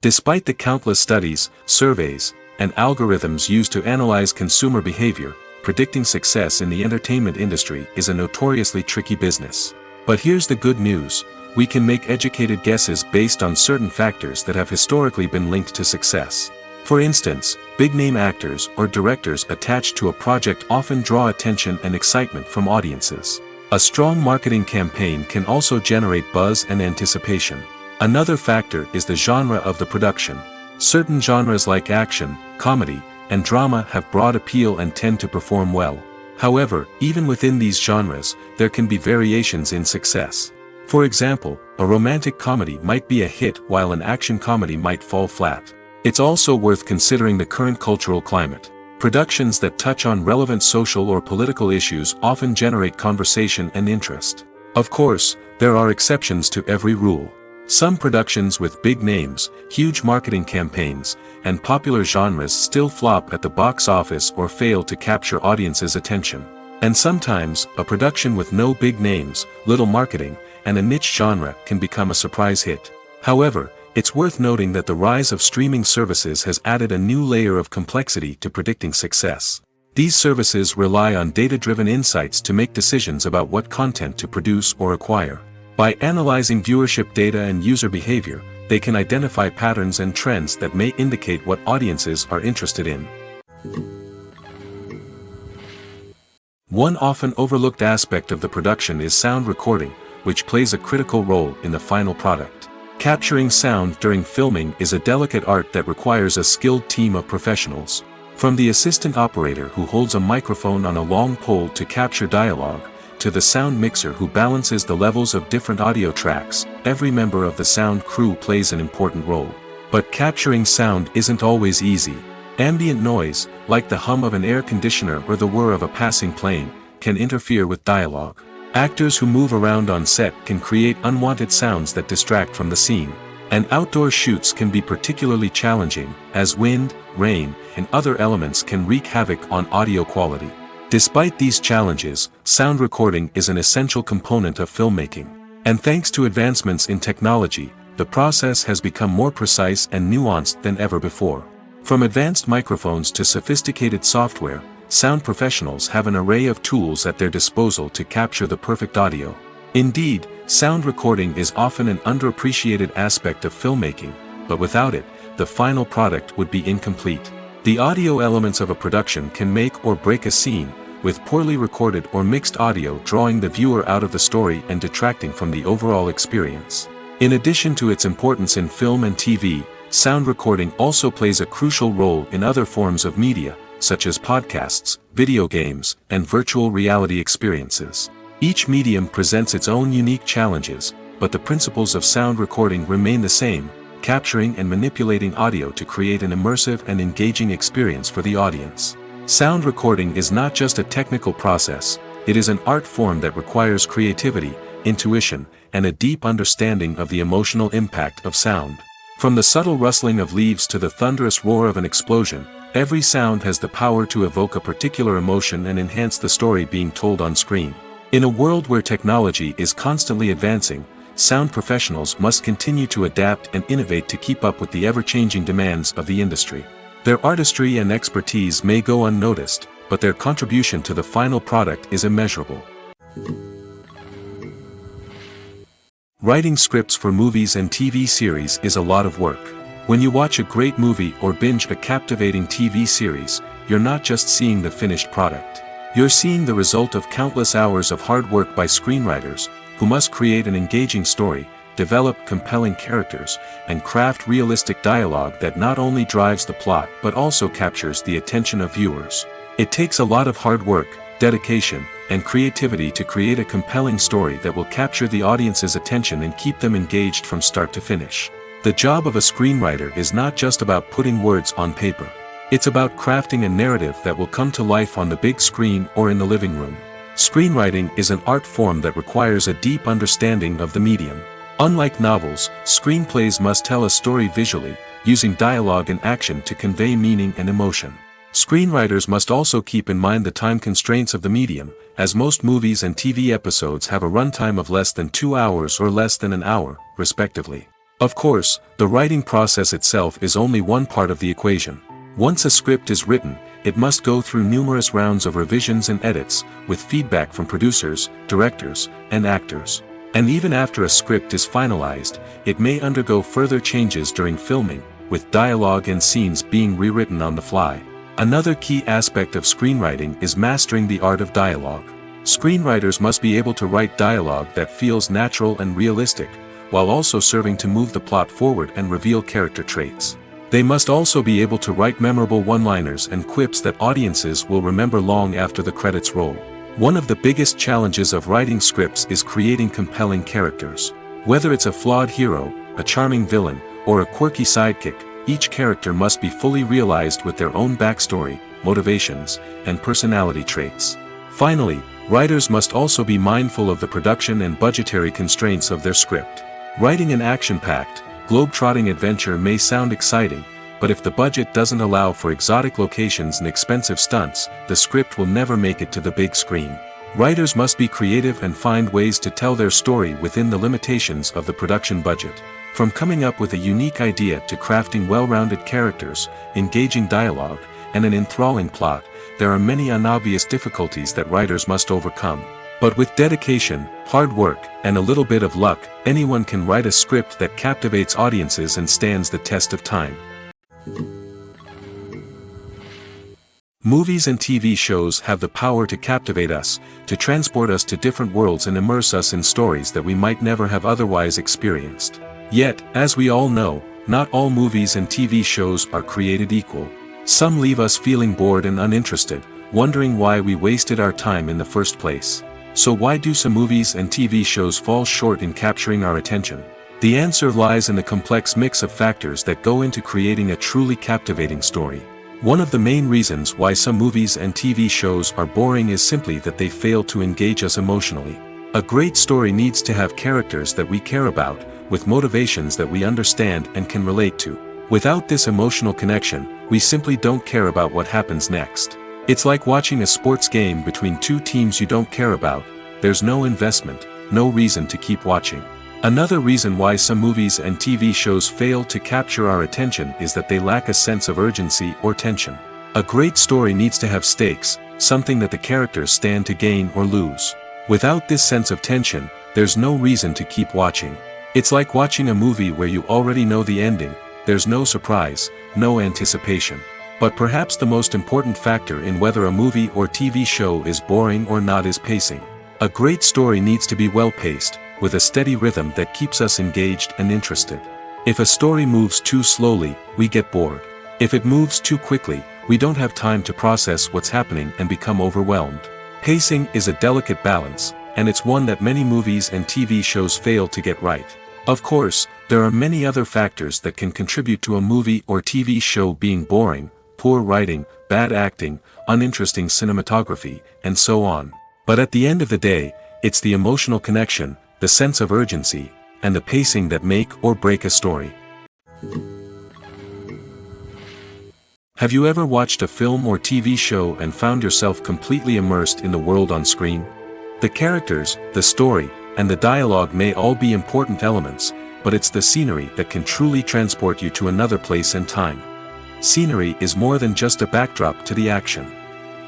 B: Despite the countless studies, surveys, and algorithms used to analyze consumer behavior, predicting success in the entertainment industry is a notoriously tricky business. But here's the good news: we can make educated guesses based on certain factors that have historically been linked to success. For instance, big-name actors or directors attached to a project often draw attention and excitement from audiences. A strong marketing campaign can also generate buzz and anticipation. Another factor is the genre of the production. Certain genres like action, comedy, and drama have broad appeal and tend to perform well. However, even within these genres, there can be variations in success. For example, a romantic comedy might be a hit while an action comedy might fall flat. It's also worth considering the current cultural climate. Productions that touch on relevant social or political issues often generate conversation and interest. Of course, there are exceptions to every rule. Some productions with big names, huge marketing campaigns, and popular genres still flop at the box office or fail to capture audiences' attention. And sometimes, a production with no big names, little marketing, and a niche genre can become a surprise hit. However, it's worth noting that the rise of streaming services has added a new layer of complexity to predicting success. These services rely on data-driven insights to make decisions about what content to produce or acquire. By analyzing viewership data and user behavior, they can identify patterns and trends that may indicate what audiences are interested in. One often overlooked aspect of the production is sound recording, which plays a critical role in the final product. Capturing sound during filming is a delicate art that requires a skilled team of professionals. From the assistant operator who holds a microphone on a long pole to capture dialogue, to the sound mixer who balances the levels of different audio tracks, every member of the sound crew plays an important role. But capturing sound isn't always easy. Ambient noise, like the hum of an air conditioner or the whir of a passing plane, can interfere with dialogue. Actors who move around on set can create unwanted sounds that distract from the scene. And outdoor shoots can be particularly challenging, as wind, rain, and other elements can wreak havoc on audio quality. Despite these challenges, sound recording is an essential component of filmmaking. And thanks to advancements in technology, the process has become more precise and nuanced than ever before. From advanced microphones to sophisticated software, sound professionals have an array of tools at their disposal to capture the perfect audio. Indeed, sound recording is often an underappreciated aspect of filmmaking, but without it, the final product would be incomplete. The audio elements of a production can make or break a scene, with poorly recorded or mixed audio drawing the viewer out of the story and detracting from the overall experience. In addition to its importance in film and TV, sound recording also plays a crucial role in other forms of media, such as podcasts, video games, and virtual reality experiences. Each medium presents its own unique challenges, but the principles of sound recording remain the same: capturing and manipulating audio to create an immersive and engaging experience for the audience. Sound recording is not just a technical process, it is an art form that requires creativity, intuition, and a deep understanding of the emotional impact of sound. From the subtle rustling of leaves to the thunderous roar of an explosion, every sound has the power to evoke a particular emotion and enhance the story being told on screen. In a world where technology is constantly advancing, sound professionals must continue to adapt and innovate to keep up with the ever-changing demands of the industry. Their artistry and expertise may go unnoticed, but their contribution to the final product is immeasurable. Writing scripts for movies and TV series is a lot of work. When you watch a great movie or binge a captivating TV series, you're not just seeing the finished product. You're seeing the result of countless hours of hard work by screenwriters, who must create an engaging story, develop compelling characters, and craft realistic dialogue that not only drives the plot but also captures the attention of viewers. It takes a lot of hard work, dedication, and creativity to create a compelling story that will capture the audience's attention and keep them engaged from start to finish. The job of a screenwriter is not just about putting words on paper. It's about crafting a narrative that will come to life on the big screen or in the living room. Screenwriting is an art form that requires a deep understanding of the medium. Unlike novels, screenplays must tell a story visually, using dialogue and action to convey meaning and emotion. Screenwriters must also keep in mind the time constraints of the medium, as most movies and TV episodes have a runtime of less than 2 hours or less than an hour, respectively. Of course, the writing process itself is only one part of the equation. Once a script is written, it must go through numerous rounds of revisions and edits, with feedback from producers, directors, and actors. And even after a script is finalized, it may undergo further changes during filming, with dialogue and scenes being rewritten on the fly. Another key aspect of screenwriting is mastering the art of dialogue. Screenwriters must be able to write dialogue that feels natural and realistic, while also serving to move the plot forward and reveal character traits. They must also be able to write memorable one-liners and quips that audiences will remember long after the credits roll. One of the biggest challenges of writing scripts is creating compelling characters. Whether it's a flawed hero, a charming villain, or a quirky sidekick, each character must be fully realized with their own backstory, motivations, and personality traits. Finally, writers must also be mindful of the production and budgetary constraints of their script. Writing an action-packed, globe-trotting adventure may sound exciting, but if the budget doesn't allow for exotic locations and expensive stunts, the script will never make it to the big screen. Writers must be creative and find ways to tell their story within the limitations of the production budget. From coming up with a unique idea to crafting well-rounded characters, engaging dialogue, and an enthralling plot, there are many unobvious difficulties that writers must overcome. But with dedication, hard work, and a little bit of luck, anyone can write a script that captivates audiences and stands the test of time. Movies and TV shows have the power to captivate us, to transport us to different worlds and immerse us in stories that we might never have otherwise experienced. Yet, as we all know, not all movies and TV shows are created equal. Some leave us feeling bored and uninterested, wondering why we wasted our time in the first place. So why do some movies and TV shows fall short in capturing our attention? The answer lies in the complex mix of factors that go into creating a truly captivating story. One of the main reasons why some movies and TV shows are boring is simply that they fail to engage us emotionally. A great story needs to have characters that we care about, with motivations that we understand and can relate to. Without this emotional connection, we simply don't care about what happens next. It's like watching a sports game between two teams you don't care about. There's no investment, no reason to keep watching. Another reason why some movies and TV shows fail to capture our attention is that they lack a sense of urgency or tension. A great story needs to have stakes, something that the characters stand to gain or lose. Without this sense of tension, there's no reason to keep watching. It's like watching a movie where you already know the ending. There's no surprise, no anticipation. But perhaps the most important factor in whether a movie or TV show is boring or not is pacing. A great story needs to be well-paced, with a steady rhythm that keeps us engaged and interested. If a story moves too slowly, we get bored. If it moves too quickly, we don't have time to process what's happening and become overwhelmed. Pacing is a delicate balance, and it's one that many movies and TV shows fail to get right. Of course, there are many other factors that can contribute to a movie or TV show being boring: poor writing, bad acting, uninteresting cinematography, and so on. But at the end of the day, it's the emotional connection, the sense of urgency, and the pacing that make or break a story. Have you ever watched a film or TV show and found yourself completely immersed in the world on screen? The characters, the story, and the dialogue may all be important elements, but it's the scenery that can truly transport you to another place and time. Scenery is more than just a backdrop to the action.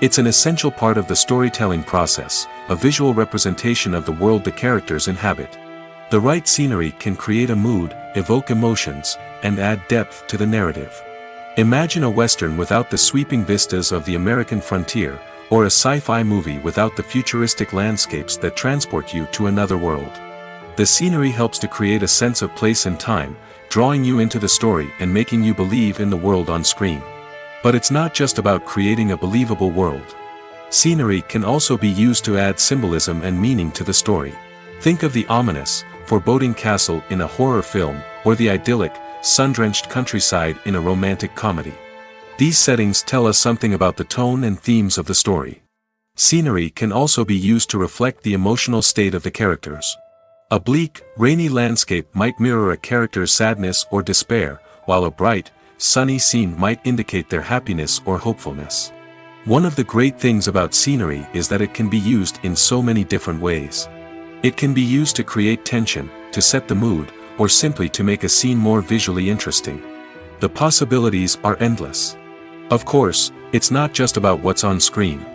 B: It's an essential part of the storytelling process, a visual representation of the world the characters inhabit. The right scenery can create a mood, evoke emotions, and add depth to the narrative. Imagine a Western without the sweeping vistas of the American frontier, or a sci-fi movie without the futuristic landscapes that transport you to another world. The scenery helps to create a sense of place and time, drawing you into the story and making you believe in the world on screen. But it's not just about creating a believable world. Scenery can also be used to add symbolism and meaning to the story. Think of the ominous, foreboding castle in a horror film, or the idyllic, sun-drenched countryside in a romantic comedy. These settings tell us something about the tone and themes of the story. Scenery can also be used to reflect the emotional state of the characters. A bleak, rainy landscape might mirror a character's sadness or despair, while a bright, sunny scene might indicate their happiness or hopefulness. One of the great things about scenery is that it can be used in so many different ways. It can be used to create tension, to set the mood, or simply to make a scene more visually interesting. The possibilities are endless. Of course, it's not just about what's on screen.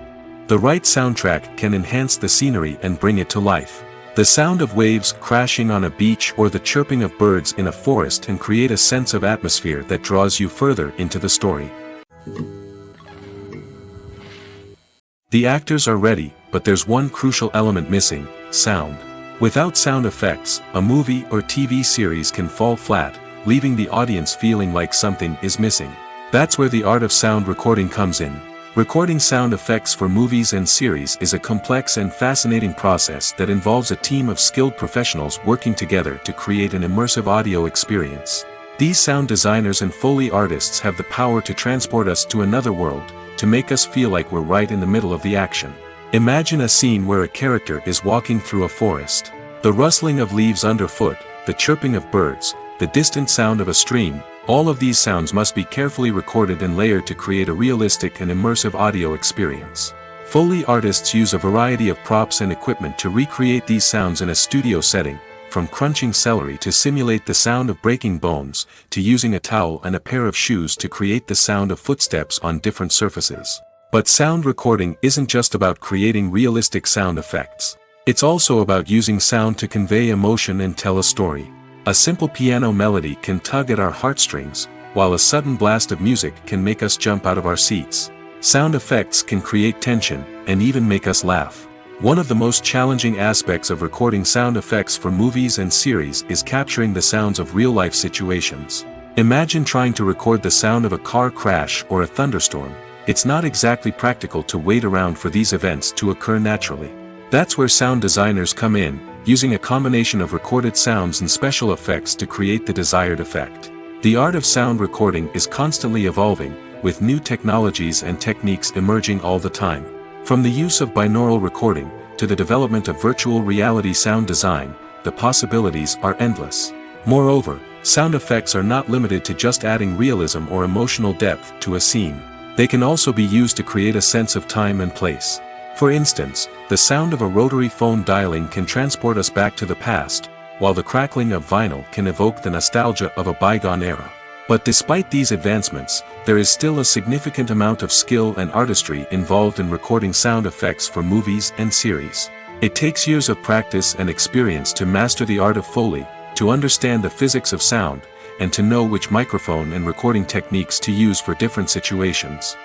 B: The right soundtrack can enhance the scenery and bring it to life. The sound of waves crashing on a beach or the chirping of birds in a forest can create a sense of atmosphere that draws you further into the story. The actors are ready, but there's one crucial element missing: sound. Without sound effects, a movie or TV series can fall flat, leaving the audience feeling like something is missing. That's where the art of sound recording comes in. Recording sound effects for movies and series is a complex and fascinating process that involves a team of skilled professionals working together to create an immersive audio experience. These sound designers and Foley artists have the power to transport us to another world, to make us feel like we're right in the middle of the action. Imagine a scene where a character is walking through a forest. The rustling of leaves underfoot, the chirping of birds, the distant sound of a stream, all of these sounds must be carefully recorded and layered to create a realistic and immersive audio experience. Foley artists use a variety of props and equipment to recreate these sounds in a studio setting, from crunching celery to simulate the sound of breaking bones, to using a towel and a pair of shoes to create the sound of footsteps on different surfaces. But sound recording isn't just about creating realistic sound effects. It's also about using sound to convey emotion and tell a story. A simple piano melody can tug at our heartstrings, while a sudden blast of music can make us jump out of our seats. Sound effects can create tension, and even make us laugh. One of the most challenging aspects of recording sound effects for movies and series is capturing the sounds of real-life situations. Imagine trying to record the sound of a car crash or a thunderstorm. It's not exactly practical to wait around for these events to occur naturally. That's where sound designers come in, using a combination of recorded sounds and special effects to create the desired effect. The art of sound recording is constantly evolving, with new technologies and techniques emerging all the time. From the use of binaural recording, to the development of virtual reality sound design, the possibilities are endless. Moreover, sound effects are not limited to just adding realism or emotional depth to a scene. They can also be used to create a sense of time and place. For instance, the sound of a rotary phone dialing can transport us back to the past, while the crackling of vinyl can evoke the nostalgia of a bygone era. But despite these advancements, there is still a significant amount of skill and artistry involved in recording sound effects for movies and series. It takes years of practice and experience to master the art of Foley, to understand the physics of sound, and to know which microphone and recording techniques to use for different situations.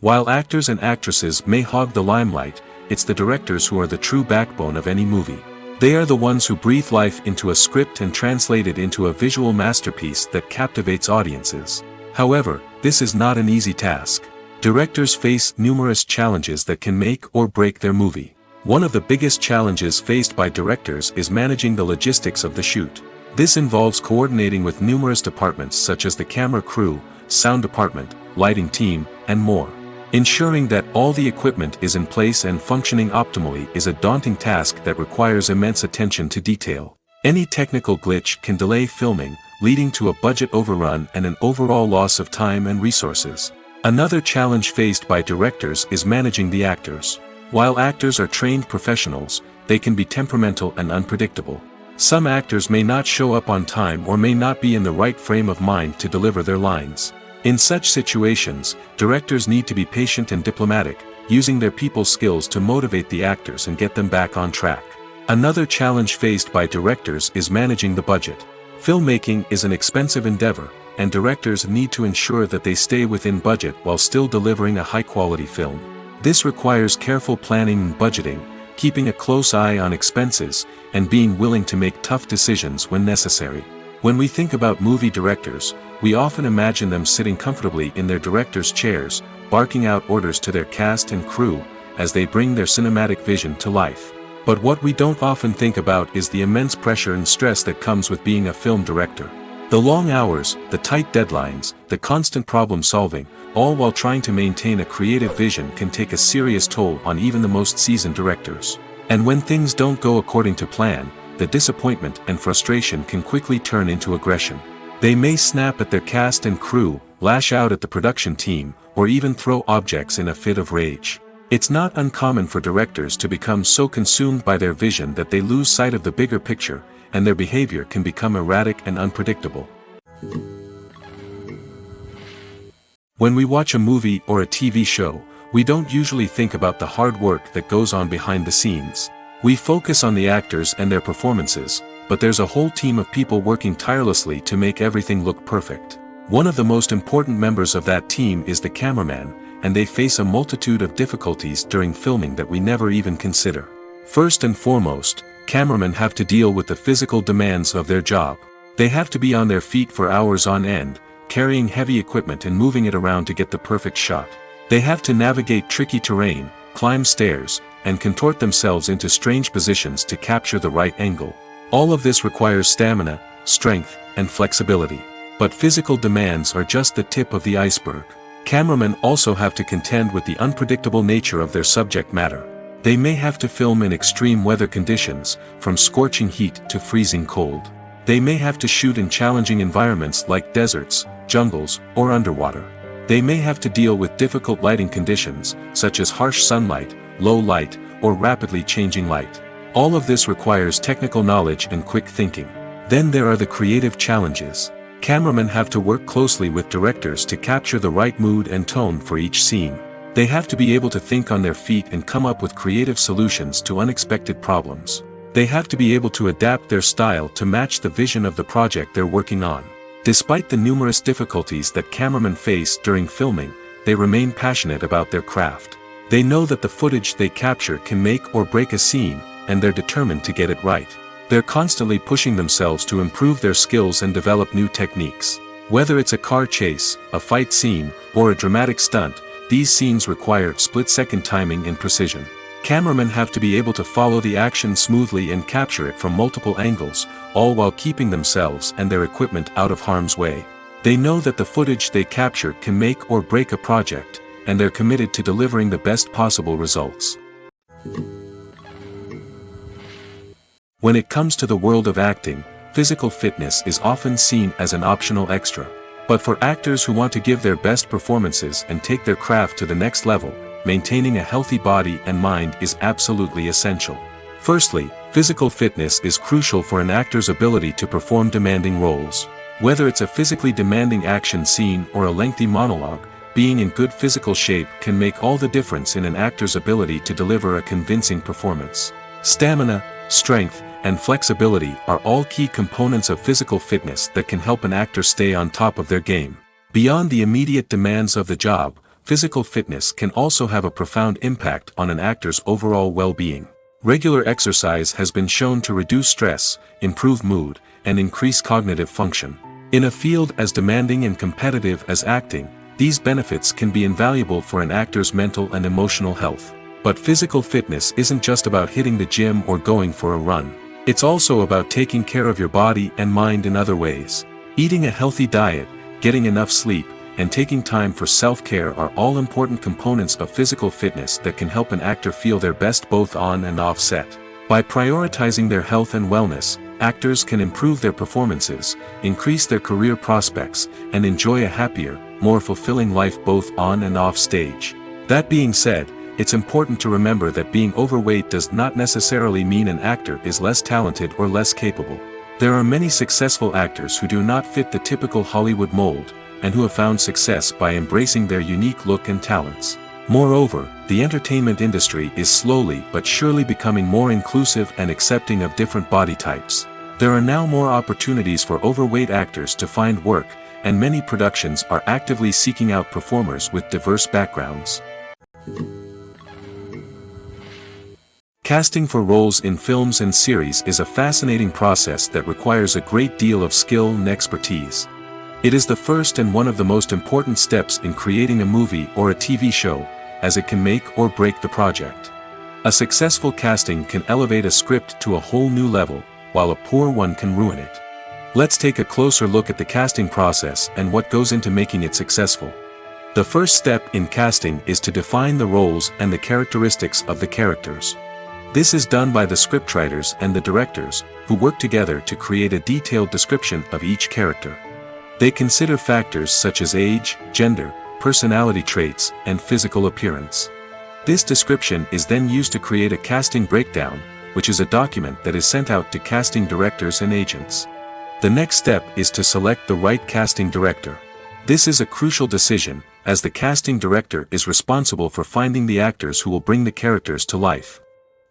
B: While actors and actresses may hog the limelight, it's the directors who are the true backbone of any movie. They are the ones who breathe life into a script and translate it into a visual masterpiece that captivates audiences. However, this is not an easy task. Directors face numerous challenges that can make or break their movie. One of the biggest challenges faced by directors is managing the logistics of the shoot. This involves coordinating with numerous departments such as the camera crew, sound department, lighting team, and more. Ensuring that all the equipment is in place and functioning optimally is a daunting task that requires immense attention to detail. Any technical glitch can delay filming, leading to a budget overrun and an overall loss of time and resources. Another challenge faced by directors is managing the actors. While actors are trained professionals, they can be temperamental and unpredictable. Some actors may not show up on time or may not be in the right frame of mind to deliver their lines. In such situations, directors need to be patient and diplomatic, using their people skills to motivate the actors and get them back on track. Another challenge faced by directors is managing the budget. Filmmaking is an expensive endeavor, and directors need to ensure that they stay within budget while still delivering a high-quality film. This requires careful planning and budgeting, keeping a close eye on expenses, and being willing to make tough decisions when necessary. When we think about movie directors, we often imagine them sitting comfortably in their director's chairs, barking out orders to their cast and crew, as they bring their cinematic vision to life. But what we don't often think about is the immense pressure and stress that comes with being a film director. The long hours, the tight deadlines, the constant problem solving, all while trying to maintain a creative vision can take a serious toll on even the most seasoned directors. And when things don't go according to plan, the disappointment and frustration can quickly turn into aggression. They may snap at their cast and crew, lash out at the production team, or even throw objects in a fit of rage. It's not uncommon for directors to become so consumed by their vision that they lose sight of the bigger picture, and their behavior can become erratic and unpredictable. When we watch a movie or a TV show, we don't usually think about the hard work that goes on behind the scenes. We focus on the actors and their performances, but there's a whole team of people working tirelessly to make everything look perfect. One of the most important members of that team is the cameraman, and they face a multitude of difficulties during filming that we never even consider. First and foremost, cameramen have to deal with the physical demands of their job. They have to be on their feet for hours on end, carrying heavy equipment and moving it around to get the perfect shot. They have to navigate tricky terrain, climb stairs, and contort themselves into strange positions to capture the right angle. All of this requires stamina, strength, and flexibility. But physical demands are just the tip of the iceberg. Cameramen also have to contend with the unpredictable nature of their subject matter. They may have to film in extreme weather conditions, from scorching heat to freezing cold. They may have to shoot in challenging environments like deserts, jungles, or underwater. They may have to deal with difficult lighting conditions, such as harsh sunlight, low light, or rapidly changing light. All of this requires technical knowledge and quick thinking. Then there are the creative challenges. Cameramen have to work closely with directors to capture the right mood and tone for each scene. They have to be able to think on their feet and come up with creative solutions to unexpected problems. They have to be able to adapt their style to match the vision of the project they're working on. Despite the numerous difficulties that cameramen face during filming, they remain passionate about their craft. They know that the footage they capture can make or break a scene, and they're determined to get it right. They're constantly pushing themselves to improve their skills and develop new techniques. Whether it's a car chase, a fight scene, or a dramatic stunt, these scenes require split-second timing and precision. Cameramen have to be able to follow the action smoothly and capture it from multiple angles, all while keeping themselves and their equipment out of harm's way. They know that the footage they capture can make or break a project, and they're committed to delivering the best possible results. When it comes to the world of acting, physical fitness is often seen as an optional extra. But for actors who want to give their best performances and take their craft to the next level, maintaining a healthy body and mind is absolutely essential. Firstly, physical fitness is crucial for an actor's ability to perform demanding roles. Whether it's a physically demanding action scene or a lengthy monologue, being in good physical shape can make all the difference in an actor's ability to deliver a convincing performance. Stamina, strength, and flexibility are all key components of physical fitness that can help an actor stay on top of their game. Beyond the immediate demands of the job, physical fitness can also have a profound impact on an actor's overall well-being. Regular exercise has been shown to reduce stress, improve mood, and increase cognitive function. In a field as demanding and competitive as acting, these benefits can be invaluable for an actor's mental and emotional health. But physical fitness isn't just about hitting the gym or going for a run. It's also about taking care of your body and mind in other ways. Eating a healthy diet, getting enough sleep, and taking time for self-care are all important components of physical fitness that can help an actor feel their best both on and off set. By prioritizing their health and wellness, actors can improve their performances, increase their career prospects, and enjoy a happier, more fulfilling life both on and off stage. That being said, it's important to remember that being overweight does not necessarily mean an actor is less talented or less capable. There are many successful actors who do not fit the typical Hollywood mold, and who have found success by embracing their unique look and talents. Moreover, the entertainment industry is slowly but surely becoming more inclusive and accepting of different body types. There are now more opportunities for overweight actors to find work, and many productions are actively seeking out performers with diverse backgrounds. Casting for roles in films and series is a fascinating process that requires a great deal of skill and expertise. It is the first and one of the most important steps in creating a movie or a TV show, as it can make or break the project. A successful casting can elevate a script to a whole new level, while a poor one can ruin it. Let's take a closer look at the casting process and what goes into making it successful. The first step in casting is to define the roles and the characteristics of the characters. This is done by the scriptwriters and the directors, who work together to create a detailed description of each character. They consider factors such as age, gender, personality traits, and physical appearance. This description is then used to create a casting breakdown, which is a document that is sent out to casting directors and agents. The next step is to select the right casting director. This is a crucial decision, as the casting director is responsible for finding the actors who will bring the characters to life.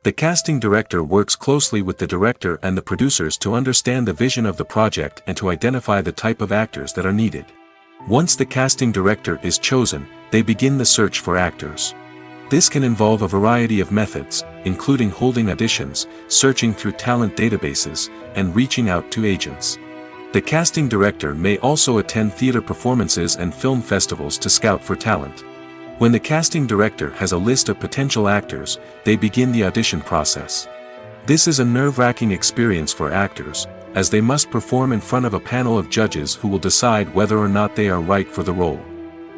B: The casting director works closely with the director and the producers to understand the vision of the project and to identify the type of actors that are needed. Once the casting director is chosen, they begin the search for actors. This can involve a variety of methods, including holding auditions, searching through talent databases, and reaching out to agents. The casting director may also attend theater performances and film festivals to scout for talent. When the casting director has a list of potential actors, they begin the audition process. This is a nerve-wracking experience for actors, as they must perform in front of a panel of judges who will decide whether or not they are right for the role.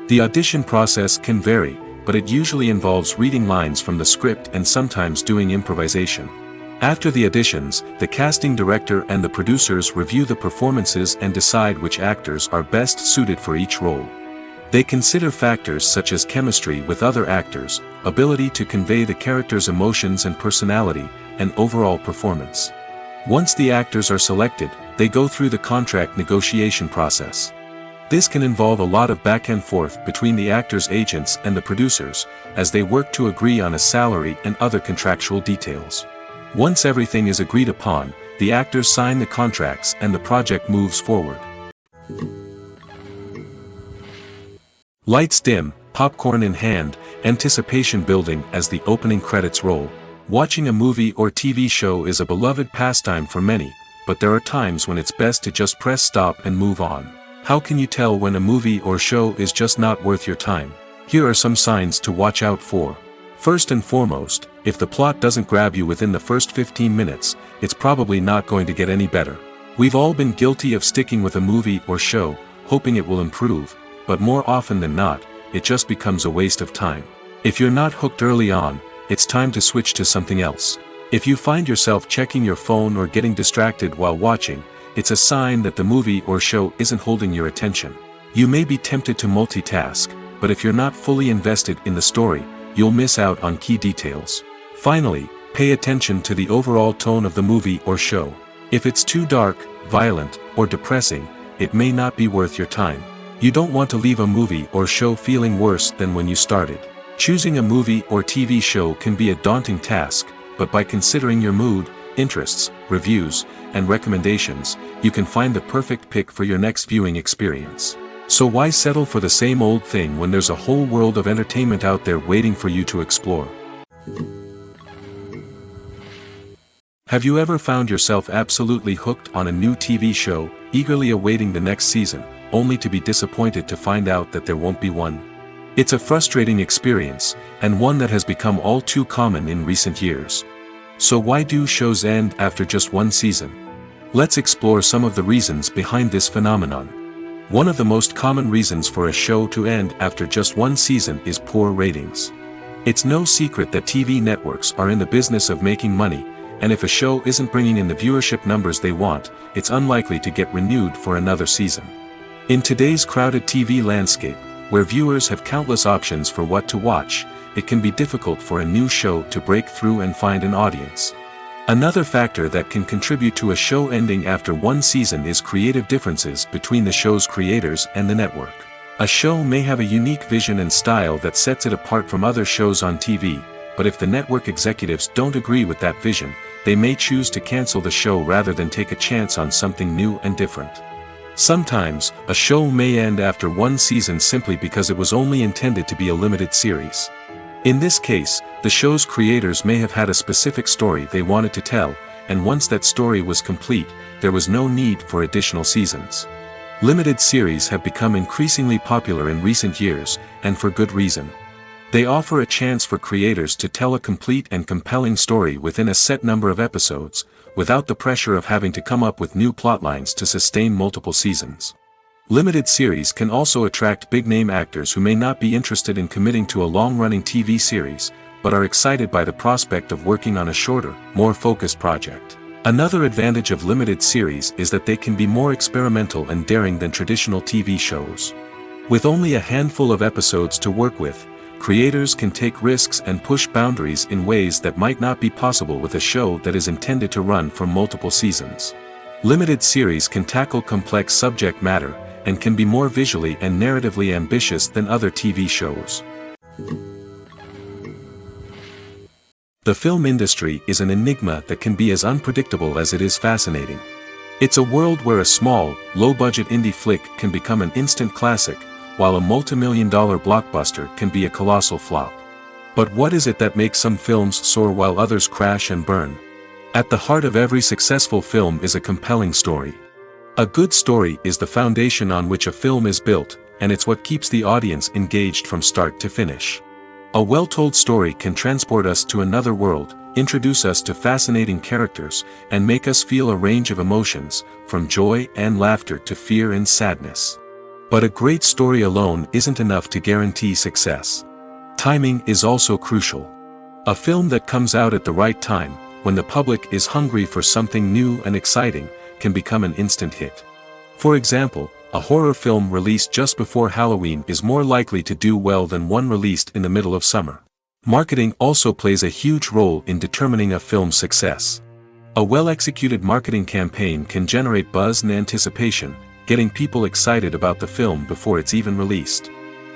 B: The audition process can vary, but it usually involves reading lines from the script and sometimes doing improvisation. After the auditions, the casting director and the producers review the performances and decide which actors are best suited for each role. They consider factors such as chemistry with other actors, ability to convey the character's emotions and personality, and overall performance. Once the actors are selected, they go through the contract negotiation process. This can involve a lot of back and forth between the actors' agents and the producers, as they work to agree on a salary and other contractual details. Once everything is agreed upon, the actors sign the contracts and the project moves forward. Lights dim, popcorn in hand, anticipation building as the opening credits roll. Watching a movie or TV show is a beloved pastime for many, but there are times when it's best to just press stop and move on. How can you tell when a movie or show is just not worth your time? Here are some signs to watch out for. First and foremost, if the plot doesn't grab you within the first 15 minutes, it's probably not going to get any better. We've all been guilty of sticking with a movie or show, hoping it will improve, but more often than not, it just becomes a waste of time. If you're not hooked early on, it's time to switch to something else. If you find yourself checking your phone or getting distracted while watching, it's a sign that the movie or show isn't holding your attention. You may be tempted to multitask, but if you're not fully invested in the story, you'll miss out on key details. Finally, pay attention to the overall tone of the movie or show. If it's too dark, violent, or depressing, it may not be worth your time. You don't want to leave a movie or show feeling worse than when you started. Choosing a movie or TV show can be a daunting task, but by considering your mood, interests, reviews, and recommendations, you can find the perfect pick for your next viewing experience. So why settle for the same old thing when there's a whole world of entertainment out there waiting for you to explore? Have you ever found yourself absolutely hooked on a new TV show, eagerly awaiting the next season, only to be disappointed to find out that there won't be one? It's a frustrating experience, and one that has become all too common in recent years. So why do shows end after just one season? Let's explore some of the reasons behind this phenomenon. One of the most common reasons for a show to end after just one season is poor ratings. It's no secret that TV networks are in the business of making money, and if a show isn't bringing in the viewership numbers they want, it's unlikely to get renewed for another season. In today's crowded TV landscape, where viewers have countless options for what to watch, it can be difficult for a new show to break through and find an audience. Another factor that can contribute to a show ending after one season is creative differences between the show's creators and the network. A show may have a unique vision and style that sets it apart from other shows on TV, but if the network executives don't agree with that vision, they may choose to cancel the show rather than take a chance on something new and different. Sometimes, a show may end after one season simply because it was only intended to be a limited series. In this case, the show's creators may have had a specific story they wanted to tell, and once that story was complete, there was no need for additional seasons. Limited series have become increasingly popular in recent years, and for good reason. They offer a chance for creators to tell a complete and compelling story within a set number of episodes, without the pressure of having to come up with new plotlines to sustain multiple seasons. Limited series can also attract big-name actors who may not be interested in committing to a long-running TV series, but are excited by the prospect of working on a shorter, more focused project. Another advantage of limited series is that they can be more experimental and daring than traditional TV shows. With only a handful of episodes to work with, creators can take risks and push boundaries in ways that might not be possible with a show that is intended to run for multiple seasons. Limited series can tackle complex subject matter, and can be more visually and narratively ambitious than other TV shows. The film industry is an enigma that can be as unpredictable as it is fascinating. It's a world where a small, low-budget indie flick can become an instant classic, while a multi-million-dollar blockbuster can be a colossal flop. But what is it that makes some films soar while others crash and burn? At the heart of every successful film is a compelling story. A good story is the foundation on which a film is built, and it's what keeps the audience engaged from start to finish. A well-told story can transport us to another world, introduce us to fascinating characters, and make us feel a range of emotions, from joy and laughter to fear and sadness. But a great story alone isn't enough to guarantee success. Timing is also crucial. A film that comes out at the right time, when the public is hungry for something new and exciting, can become an instant hit. For example, a horror film released just before Halloween is more likely to do well than one released in the middle of summer. Marketing also plays a huge role in determining a film's success. A well-executed marketing campaign can generate buzz and anticipation, getting people excited about the film before it's even released.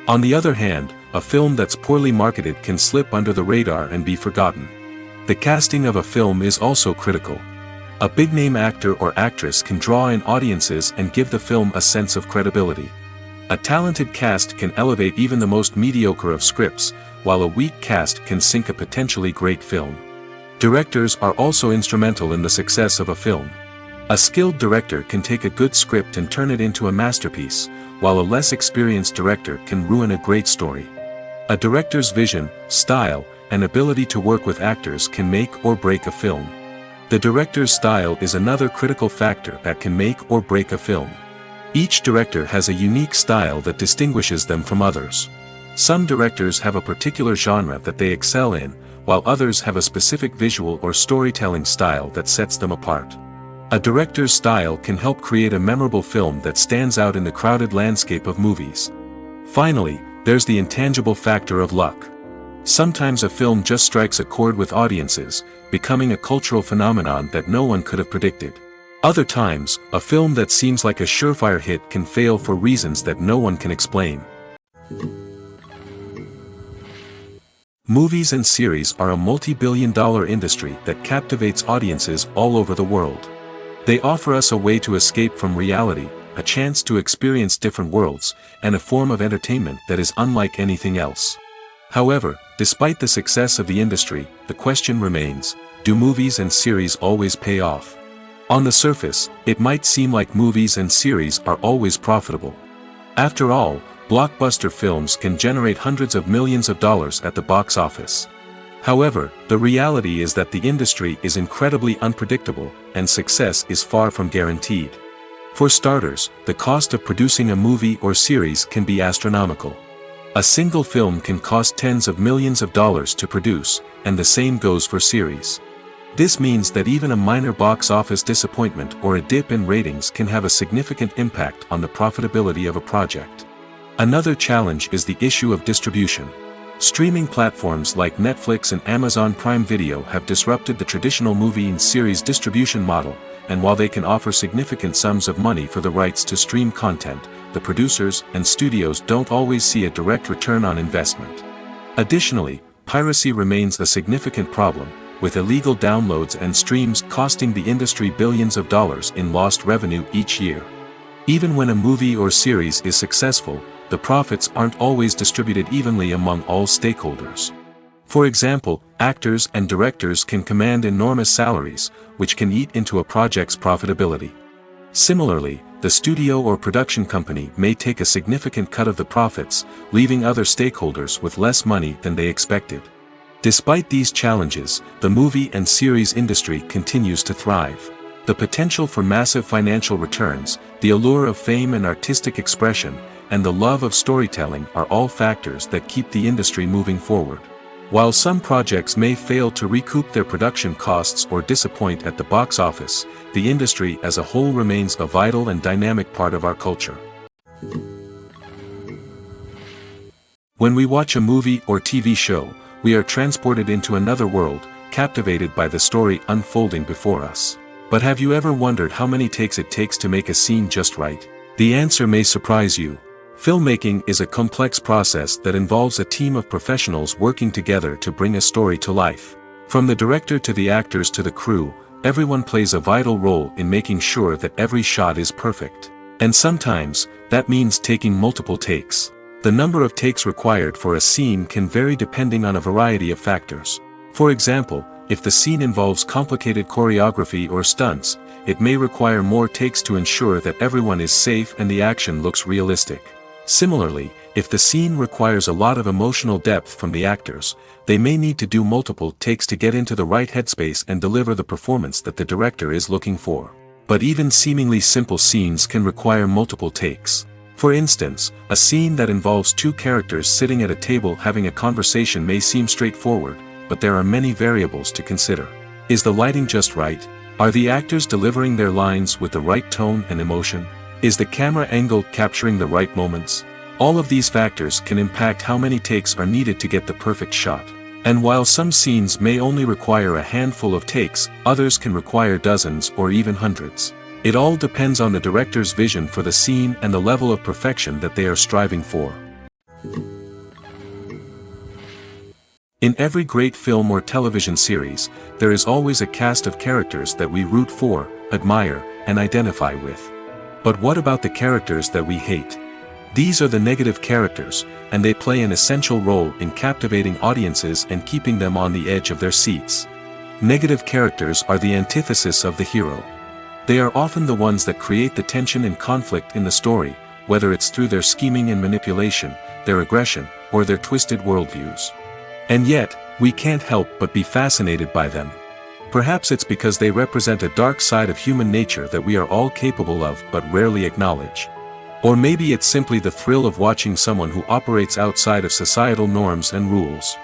B: On the other hand, a film that's poorly marketed can slip under the radar and be forgotten. The casting of a film is also critical. A big-name actor or actress can draw in audiences and give the film a sense of credibility. A talented cast can elevate even the most mediocre of scripts, while a weak cast can sink a potentially great film. Directors are also instrumental in the success of a film. A skilled director can take a good script and turn it into a masterpiece, while a less experienced director can ruin a great story. A director's vision, style, and ability to work with actors can make or break a film. The director's style is another critical factor that can make or break a film. Each director has a unique style that distinguishes them from others. Some directors have a particular genre that they excel in, while others have a specific visual or storytelling style that sets them apart. A director's style can help create a memorable film that stands out in the crowded landscape of movies. Finally, there's the intangible factor of luck. Sometimes a film just strikes a chord with audiences, becoming a cultural phenomenon that no one could have predicted. Other times, a film that seems like a surefire hit can fail for reasons that no one can explain. Movies and series are a multi-billion-dollar industry that captivates audiences all over the world. They offer us a way to escape from reality, a chance to experience different worlds, and a form of entertainment that is unlike anything else. However, despite the success of the industry, the question remains, do movies and series always pay off? On the surface, it might seem like movies and series are always profitable. After all, blockbuster films can generate hundreds of millions of dollars at the box office. However, the reality is that the industry is incredibly unpredictable, and success is far from guaranteed. For starters, the cost of producing a movie or series can be astronomical. A single film can cost tens of millions of dollars to produce, and the same goes for series. This means that even a minor box office disappointment or a dip in ratings can have a significant impact on the profitability of a project. Another challenge is the issue of distribution. Streaming platforms like Netflix and Amazon Prime Video have disrupted the traditional movie and series distribution model, and while they can offer significant sums of money for the rights to stream content, the producers and studios don't always see a direct return on investment. Additionally, piracy remains a significant problem, with illegal downloads and streams costing the industry billions of dollars in lost revenue each year. Even when a movie or series is successful, the profits aren't always distributed evenly among all stakeholders. For example, actors and directors can command enormous salaries, which can eat into a project's profitability. Similarly, the studio or production company may take a significant cut of the profits, leaving other stakeholders with less money than they expected. Despite these challenges, the movie and series industry continues to thrive. The potential for massive financial returns, the allure of fame and artistic expression, and the love of storytelling are all factors that keep the industry moving forward. While some projects may fail to recoup their production costs or disappoint at the box office, the industry as a whole remains a vital and dynamic part of our culture. When we watch a movie or TV show, we are transported into another world, captivated by the story unfolding before us. But have you ever wondered how many takes it takes to make a scene just right? The answer may surprise you. Filmmaking is a complex process that involves a team of professionals working together to bring a story to life. From the director to the actors to the crew, everyone plays a vital role in making sure that every shot is perfect. And sometimes, that means taking multiple takes. The number of takes required for a scene can vary depending on a variety of factors. For example, if the scene involves complicated choreography or stunts, it may require more takes to ensure that everyone is safe and the action looks realistic. Similarly, if the scene requires a lot of emotional depth from the actors, they may need to do multiple takes to get into the right headspace and deliver the performance that the director is looking for. But even seemingly simple scenes can require multiple takes. For instance, a scene that involves two characters sitting at a table having a conversation may seem straightforward, but there are many variables to consider. Is the lighting just right? Are the actors delivering their lines with the right tone and emotion? Is the camera angle capturing the right moments? All of these factors can impact how many takes are needed to get the perfect shot. And while some scenes may only require a handful of takes, others can require dozens or even hundreds. It all depends on the director's vision for the scene and the level of perfection that they are striving for. In every great film or television series, there is always a cast of characters that we root for, admire, and identify with. But what about the characters that we hate? These are the negative characters, and they play an essential role in captivating audiences and keeping them on the edge of their seats. Negative characters are the antithesis of the hero. They are often the ones that create the tension and conflict in the story, whether it's through their scheming and manipulation, their aggression, or their twisted worldviews. And yet, we can't help but be fascinated by them. Perhaps it's because they represent a dark side of human nature that we are all capable of but rarely acknowledge. Or maybe it's simply the thrill of watching someone who operates outside of societal norms and rules.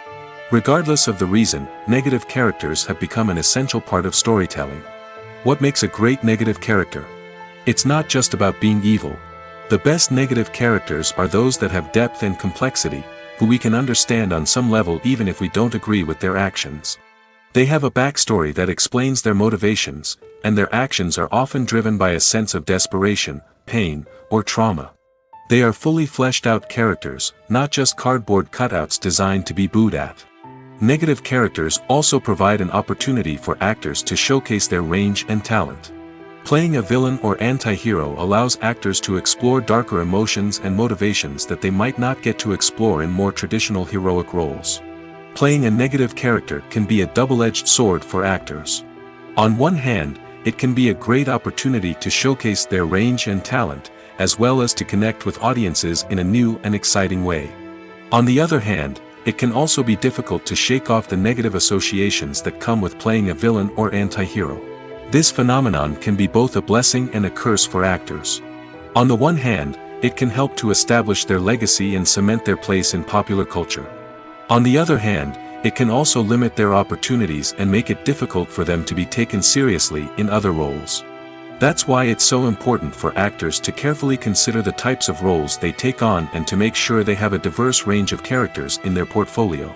B: Regardless of the reason, negative characters have become an essential part of storytelling. What makes a great negative character? It's not just about being evil. The best negative characters are those that have depth and complexity, who we can understand on some level even if we don't agree with their actions. They have a backstory that explains their motivations, and their actions are often driven by a sense of desperation, pain, or trauma. They are fully fleshed out characters, not just cardboard cutouts designed to be booed at. Negative characters also provide an opportunity for actors to showcase their range and talent. Playing a villain or anti-hero allows actors to explore darker emotions and motivations that they might not get to explore in more traditional heroic roles. Playing a negative character can be a double-edged sword for actors. On one hand, it can be a great opportunity to showcase their range and talent, as well as to connect with audiences in a new and exciting way. On the other hand, it can also be difficult to shake off the negative associations that come with playing a villain or anti-hero. This phenomenon can be both a blessing and a curse for actors. On the one hand, it can help to establish their legacy and cement their place in popular culture. On the other hand, it can also limit their opportunities and make it difficult for them to be taken seriously in other roles. That's why it's so important for actors to carefully consider the types of roles they take on and to make sure they have a diverse range of characters in their portfolio.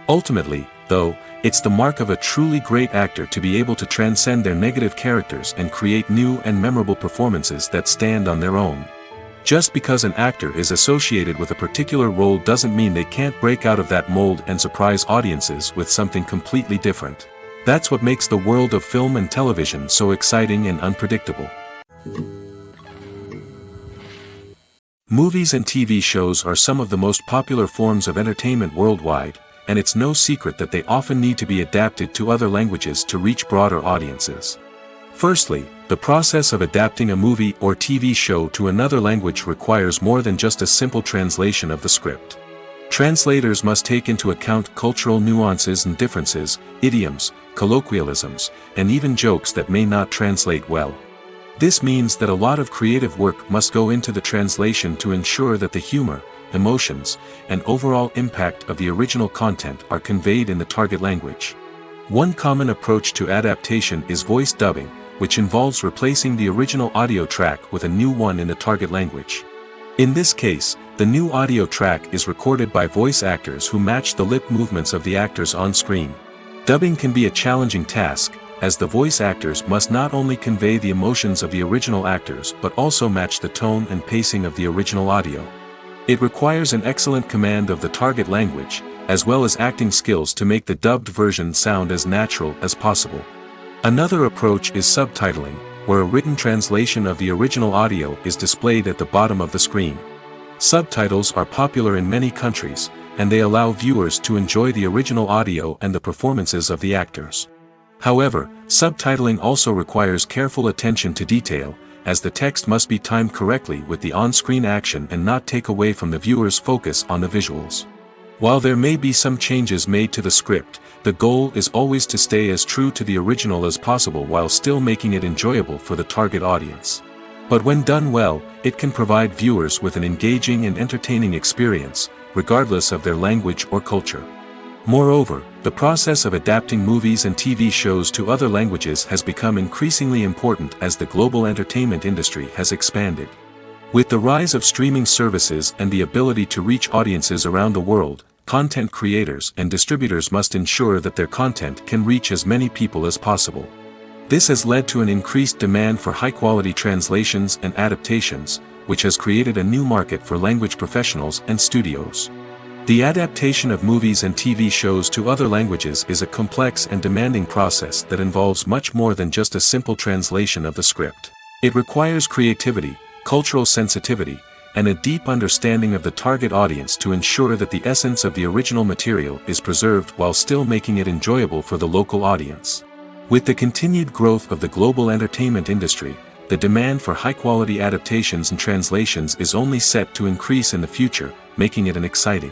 B: Ultimately, though, it's the mark of a truly great actor to be able to transcend their negative characters and create new and memorable performances that stand on their own. Just because an actor is associated with a particular role doesn't mean they can't break out of that mold and surprise audiences with something completely different. That's what makes the world of film and television so exciting and unpredictable. Movies and TV shows are some of the most popular forms of entertainment worldwide, and it's no secret that they often need to be adapted to other languages to reach broader audiences. Firstly, the process of adapting a movie or TV show to another language requires more than just a simple translation of the script. Translators must take into account cultural nuances and differences, idioms, colloquialisms, and even jokes that may not translate well. This means that a lot of creative work must go into the translation to ensure that the humor, emotions, and overall impact of the original content are conveyed in the target language. One common approach to adaptation is voice dubbing, which involves replacing the original audio track with a new one in the target language. In this case, the new audio track is recorded by voice actors who match the lip movements of the actors on screen. Dubbing can be a challenging task, as the voice actors must not only convey the emotions of the original actors but also match the tone and pacing of the original audio. It requires an excellent command of the target language, as well as acting skills to make the dubbed version sound as natural as possible. Another approach is subtitling, where a written translation of the original audio is displayed at the bottom of the screen. Subtitles are popular in many countries, and they allow viewers to enjoy the original audio and the performances of the actors. However, subtitling also requires careful attention to detail, as the text must be timed correctly with the on-screen action and not take away from the viewer's focus on the visuals. While there may be some changes made to the script, the goal is always to stay as true to the original as possible while still making it enjoyable for the target audience. But when done well, it can provide viewers with an engaging and entertaining experience, regardless of their language or culture. Moreover, the process of adapting movies and TV shows to other languages has become increasingly important as the global entertainment industry has expanded. With the rise of streaming services and the ability to reach audiences around the world, content creators and distributors must ensure that their content can reach as many people as possible. This has led to an increased demand for high-quality translations and adaptations, which has created a new market for language professionals and studios. The adaptation of movies and TV shows to other languages is a complex and demanding process that involves much more than just a simple translation of the script. It requires creativity, cultural sensitivity, and a deep understanding of the target audience to ensure that the essence of the original material is preserved while still making it enjoyable for the local audience. With the continued growth of the global entertainment industry, the demand for high-quality adaptations and translations is only set to increase in the future, making it an exciting.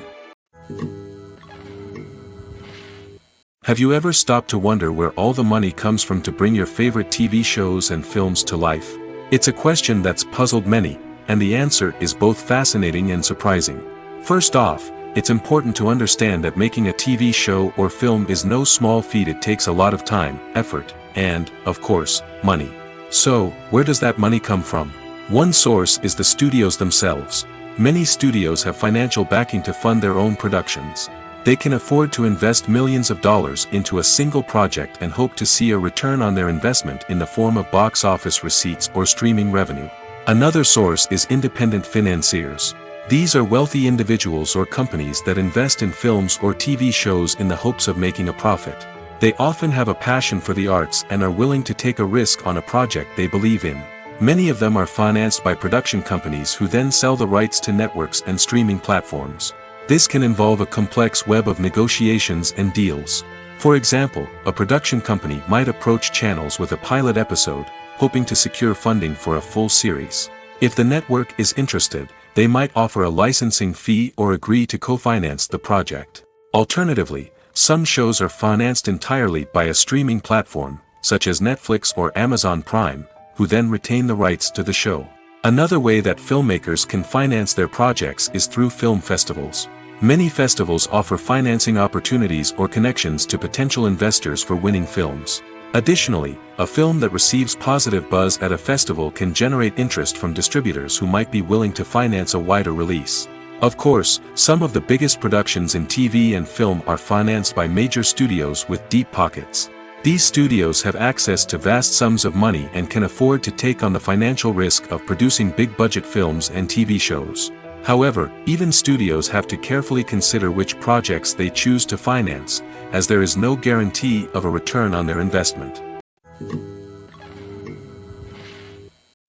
B: Have you ever stopped to wonder where all the money comes from to bring your favorite TV shows and films to life? It's a question that's puzzled many, and the answer is both fascinating and surprising. First off, it's important to understand that making a TV show or film is no small feat. It takes a lot of time, effort, and, of course, money. So, where does that money come from? One source is the studios themselves. Many studios have financial backing to fund their own productions. They can afford to invest millions of dollars into a single project and hope to see a return on their investment in the form of box office receipts or streaming revenue. Another source is independent financiers. These are wealthy individuals or companies that invest in films or TV shows in the hopes of making a profit. They often have a passion for the arts and are willing to take a risk on a project they believe in. Many of them are financed by production companies who then sell the rights to networks and streaming platforms. This can involve a complex web of negotiations and deals. For example, a production company might approach channels with a pilot episode, hoping to secure funding for a full series. If the network is interested, they might offer a licensing fee or agree to co-finance the project. Alternatively, some shows are financed entirely by a streaming platform, such as Netflix or Amazon Prime, who then retain the rights to the show. Another way that filmmakers can finance their projects is through film festivals. Many festivals offer financing opportunities or connections to potential investors for winning films. Additionally, a film that receives positive buzz at a festival can generate interest from distributors who might be willing to finance a wider release. Of course, some of the biggest productions in TV and film are financed by major studios with deep pockets. These studios have access to vast sums of money and can afford to take on the financial risk of producing big-budget films and TV shows. However, even studios have to carefully consider which projects they choose to finance, as there is no guarantee of a return on their investment.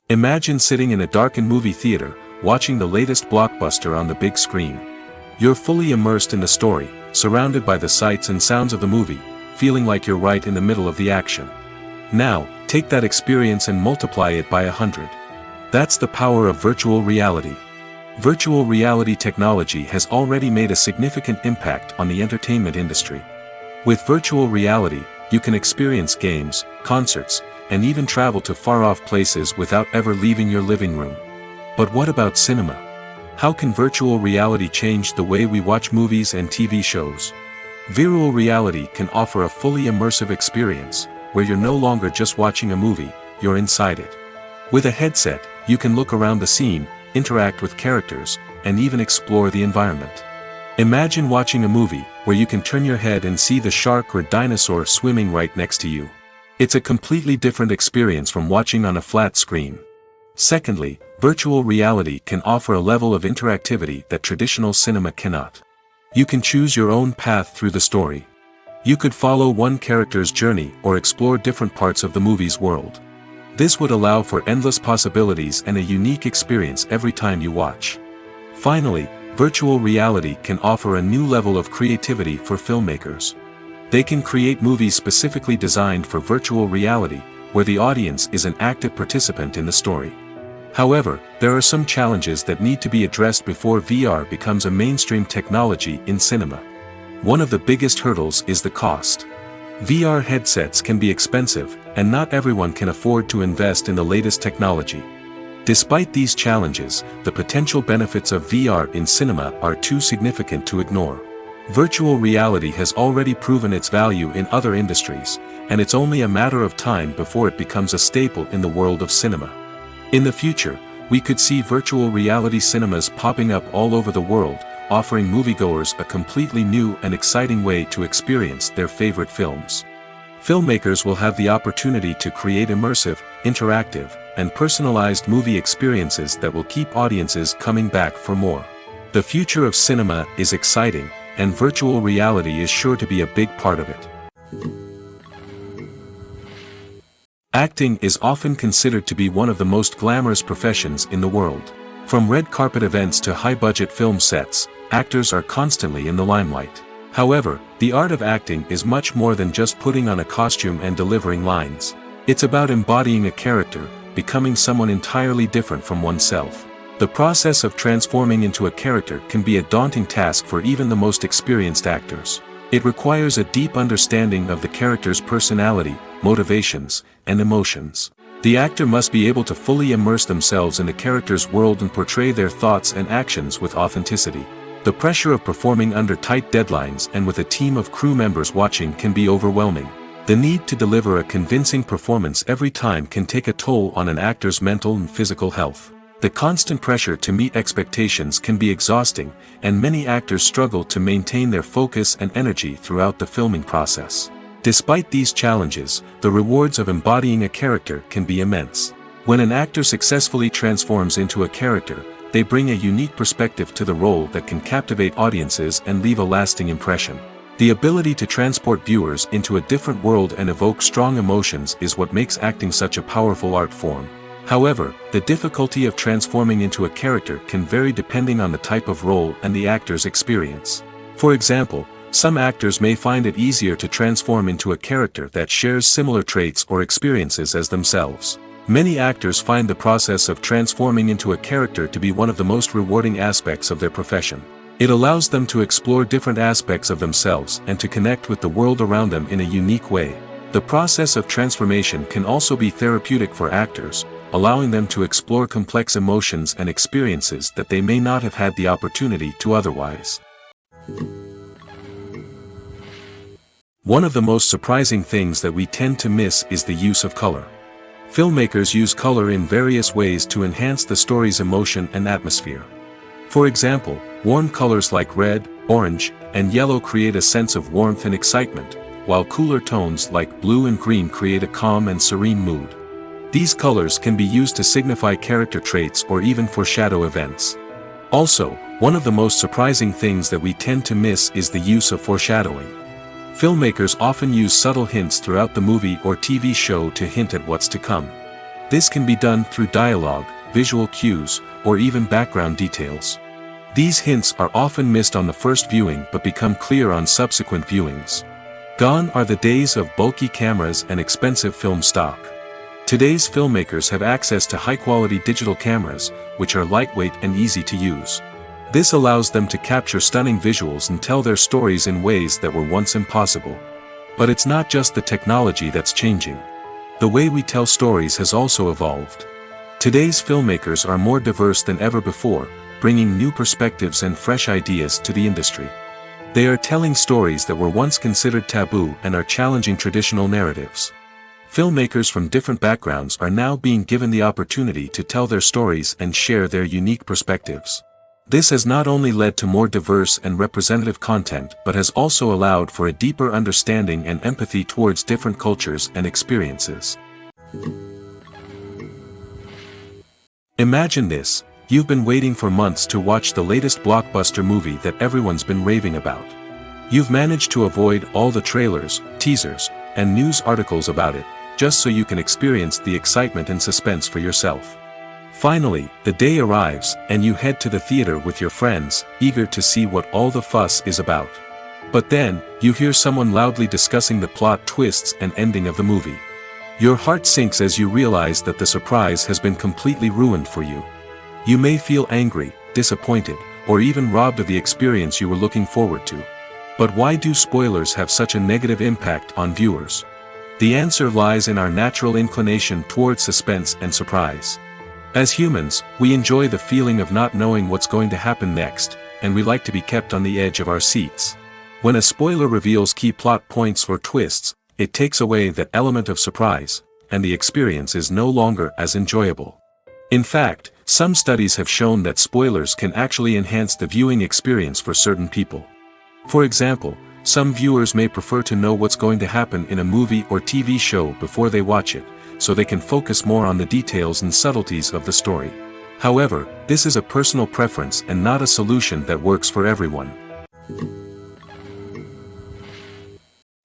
B: Imagine sitting in a darkened movie theater, watching the latest blockbuster on the big screen. You're fully immersed in the story, surrounded by the sights and sounds of the movie, feeling like you're right in the middle of the action. Now, take that experience and multiply it by 100. That's the power of virtual reality. Virtual reality technology has already made a significant impact on the entertainment industry. With virtual reality, you can experience games, concerts, and even travel to far-off places without ever leaving your living room. But what about cinema? How can virtual reality change the way we watch movies and TV shows? Virtual reality can offer a fully immersive experience, where you're no longer just watching a movie, you're inside it. With a headset, you can look around the scene, interact with characters, and even explore the environment. Imagine watching a movie, where you can turn your head and see the shark or dinosaur swimming right next to you. It's a completely different experience from watching on a flat screen. Secondly, virtual reality can offer a level of interactivity that traditional cinema cannot. You can choose your own path through the story. You could follow one character's journey or explore different parts of the movie's world. This would allow for endless possibilities and a unique experience every time you watch. Finally, virtual reality can offer a new level of creativity for filmmakers. They can create movies specifically designed for virtual reality, where the audience is an active participant in the story. However, there are some challenges that need to be addressed before VR becomes a mainstream technology in cinema. One of the biggest hurdles is the cost. VR headsets can be expensive, and not everyone can afford to invest in the latest technology. Despite these challenges, the potential benefits of VR in cinema are too significant to ignore. Virtual reality has already proven its value in other industries, and it's only a matter of time before it becomes a staple in the world of cinema. In the future, we could see virtual reality cinemas popping up all over the world, offering moviegoers a completely new and exciting way to experience their favorite films. Filmmakers will have the opportunity to create immersive, interactive, and personalized movie experiences that will keep audiences coming back for more. The future of cinema is exciting, and virtual reality is sure to be a big part of it. Acting is often considered to be one of the most glamorous professions in the world. From red carpet events to high-budget film sets, actors are constantly in the limelight. However, the art of acting is much more than just putting on a costume and delivering lines. It's about embodying a character, becoming someone entirely different from oneself. The process of transforming into a character can be a daunting task for even the most experienced actors. It requires a deep understanding of the character's personality, motivations, and emotions. The actor must be able to fully immerse themselves in the character's world and portray their thoughts and actions with authenticity. The pressure of performing under tight deadlines and with a team of crew members watching can be overwhelming. The need to deliver a convincing performance every time can take a toll on an actor's mental and physical health. The constant pressure to meet expectations can be exhausting, and many actors struggle to maintain their focus and energy throughout the filming process. Despite these challenges, the rewards of embodying a character can be immense. When an actor successfully transforms into a character, they bring a unique perspective to the role that can captivate audiences and leave a lasting impression. The ability to transport viewers into a different world and evoke strong emotions is what makes acting such a powerful art form. However, the difficulty of transforming into a character can vary depending on the type of role and the actor's experience. For example, some actors may find it easier to transform into a character that shares similar traits or experiences as themselves. Many actors find the process of transforming into a character to be one of the most rewarding aspects of their profession. It allows them to explore different aspects of themselves and to connect with the world around them in a unique way. The process of transformation can also be therapeutic for actors, allowing them to explore complex emotions and experiences that they may not have had the opportunity to otherwise. One of the most surprising things that we tend to miss is the use of color. Filmmakers use color in various ways to enhance the story's emotion and atmosphere. For example, warm colors like red, orange, and yellow create a sense of warmth and excitement, while cooler tones like blue and green create a calm and serene mood. These colors can be used to signify character traits or even foreshadow events. Also, one of the most surprising things that we tend to miss is the use of foreshadowing. Filmmakers often use subtle hints throughout the movie or TV show to hint at what's to come. This can be done through dialogue, visual cues, or even background details. These hints are often missed on the first viewing but become clear on subsequent viewings. Gone are the days of bulky cameras and expensive film stock. Today's filmmakers have access to high-quality digital cameras, which are lightweight and easy to use. This allows them to capture stunning visuals and tell their stories in ways that were once impossible. But it's not just the technology that's changing. The way we tell stories has also evolved. Today's filmmakers are more diverse than ever before, bringing new perspectives and fresh ideas to the industry. They are telling stories that were once considered taboo and are challenging traditional narratives. Filmmakers from different backgrounds are now being given the opportunity to tell their stories and share their unique perspectives. This has not only led to more diverse and representative content but has also allowed for a deeper understanding and empathy towards different cultures and experiences. Imagine this: you've been waiting for months to watch the latest blockbuster movie that everyone's been raving about. You've managed to avoid all the trailers, teasers, and news articles about it, just so you can experience the excitement and suspense for yourself. Finally, the day arrives, and you head to the theater with your friends, eager to see what all the fuss is about. But then, you hear someone loudly discussing the plot twists and ending of the movie. Your heart sinks as you realize that the surprise has been completely ruined for you. You may feel angry, disappointed, or even robbed of the experience you were looking forward to. But why do spoilers have such a negative impact on viewers? The answer lies in our natural inclination toward suspense and surprise. As humans, we enjoy the feeling of not knowing what's going to happen next, and we like to be kept on the edge of our seats. When a spoiler reveals key plot points or twists, it takes away that element of surprise, and the experience is no longer as enjoyable. In fact, some studies have shown that spoilers can actually enhance the viewing experience for certain people. For example, some viewers may prefer to know what's going to happen in a movie or TV show before they watch it, so they can focus more on the details and subtleties of the story. However, this is a personal preference and not a solution that works for everyone.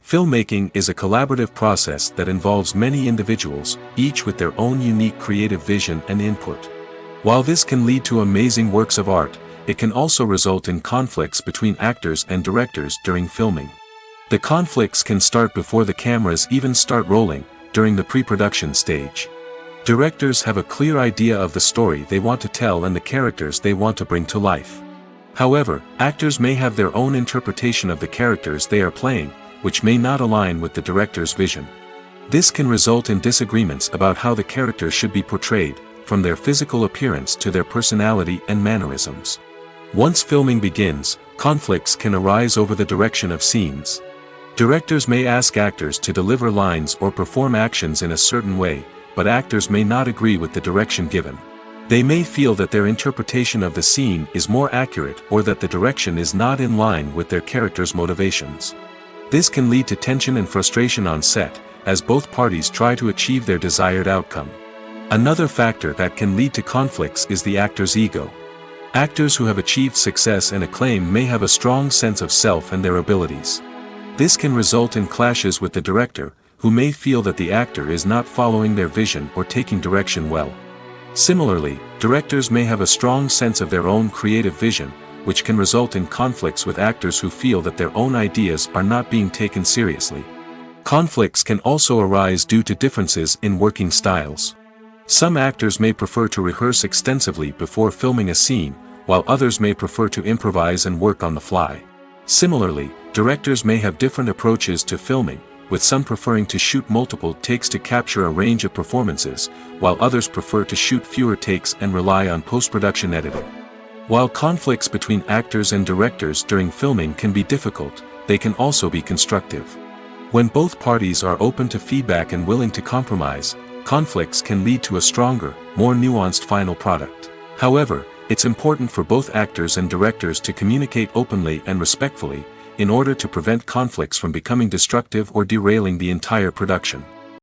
B: Filmmaking is a collaborative process that involves many individuals, each with their own unique creative vision and input. While this can lead to amazing works of art, it can also result in conflicts between actors and directors during filming. The conflicts can start before the cameras even start rolling, during the pre-production stage. Directors have a clear idea of the story they want to tell and the characters they want to bring to life. However, actors may have their own interpretation of the characters they are playing, which may not align with the director's vision. This can result in disagreements about how the characters should be portrayed, from their physical appearance to their personality and mannerisms. Once filming begins, conflicts can arise over the direction of scenes. Directors may ask actors to deliver lines or perform actions in a certain way, but actors may not agree with the direction given. They may feel that their interpretation of the scene is more accurate or that the direction is not in line with their character's motivations. This can lead to tension and frustration on set, as both parties try to achieve their desired outcome. Another factor that can lead to conflicts is the actor's ego. Actors who have achieved success and acclaim may have a strong sense of self and their abilities. This can result in clashes with the director, who may feel that the actor is not following their vision or taking direction well. Similarly, directors may have a strong sense of their own creative vision, which can result in conflicts with actors who feel that their own ideas are not being taken seriously. Conflicts can also arise due to differences in working styles. Some actors may prefer to rehearse extensively before filming a scene, while others may prefer to improvise and work on the fly. Similarly, directors may have different approaches to filming, with some preferring to shoot multiple takes to capture a range of performances, while others prefer to shoot fewer takes and rely on post-production editing. While conflicts between actors and directors during filming can be difficult, they can also be constructive. When both parties are open to feedback and willing to compromise, conflicts can lead to a stronger, more nuanced final product. However, it's important for both actors and directors to communicate openly and respectfully, in order to prevent conflicts from becoming destructive or derailing the entire production.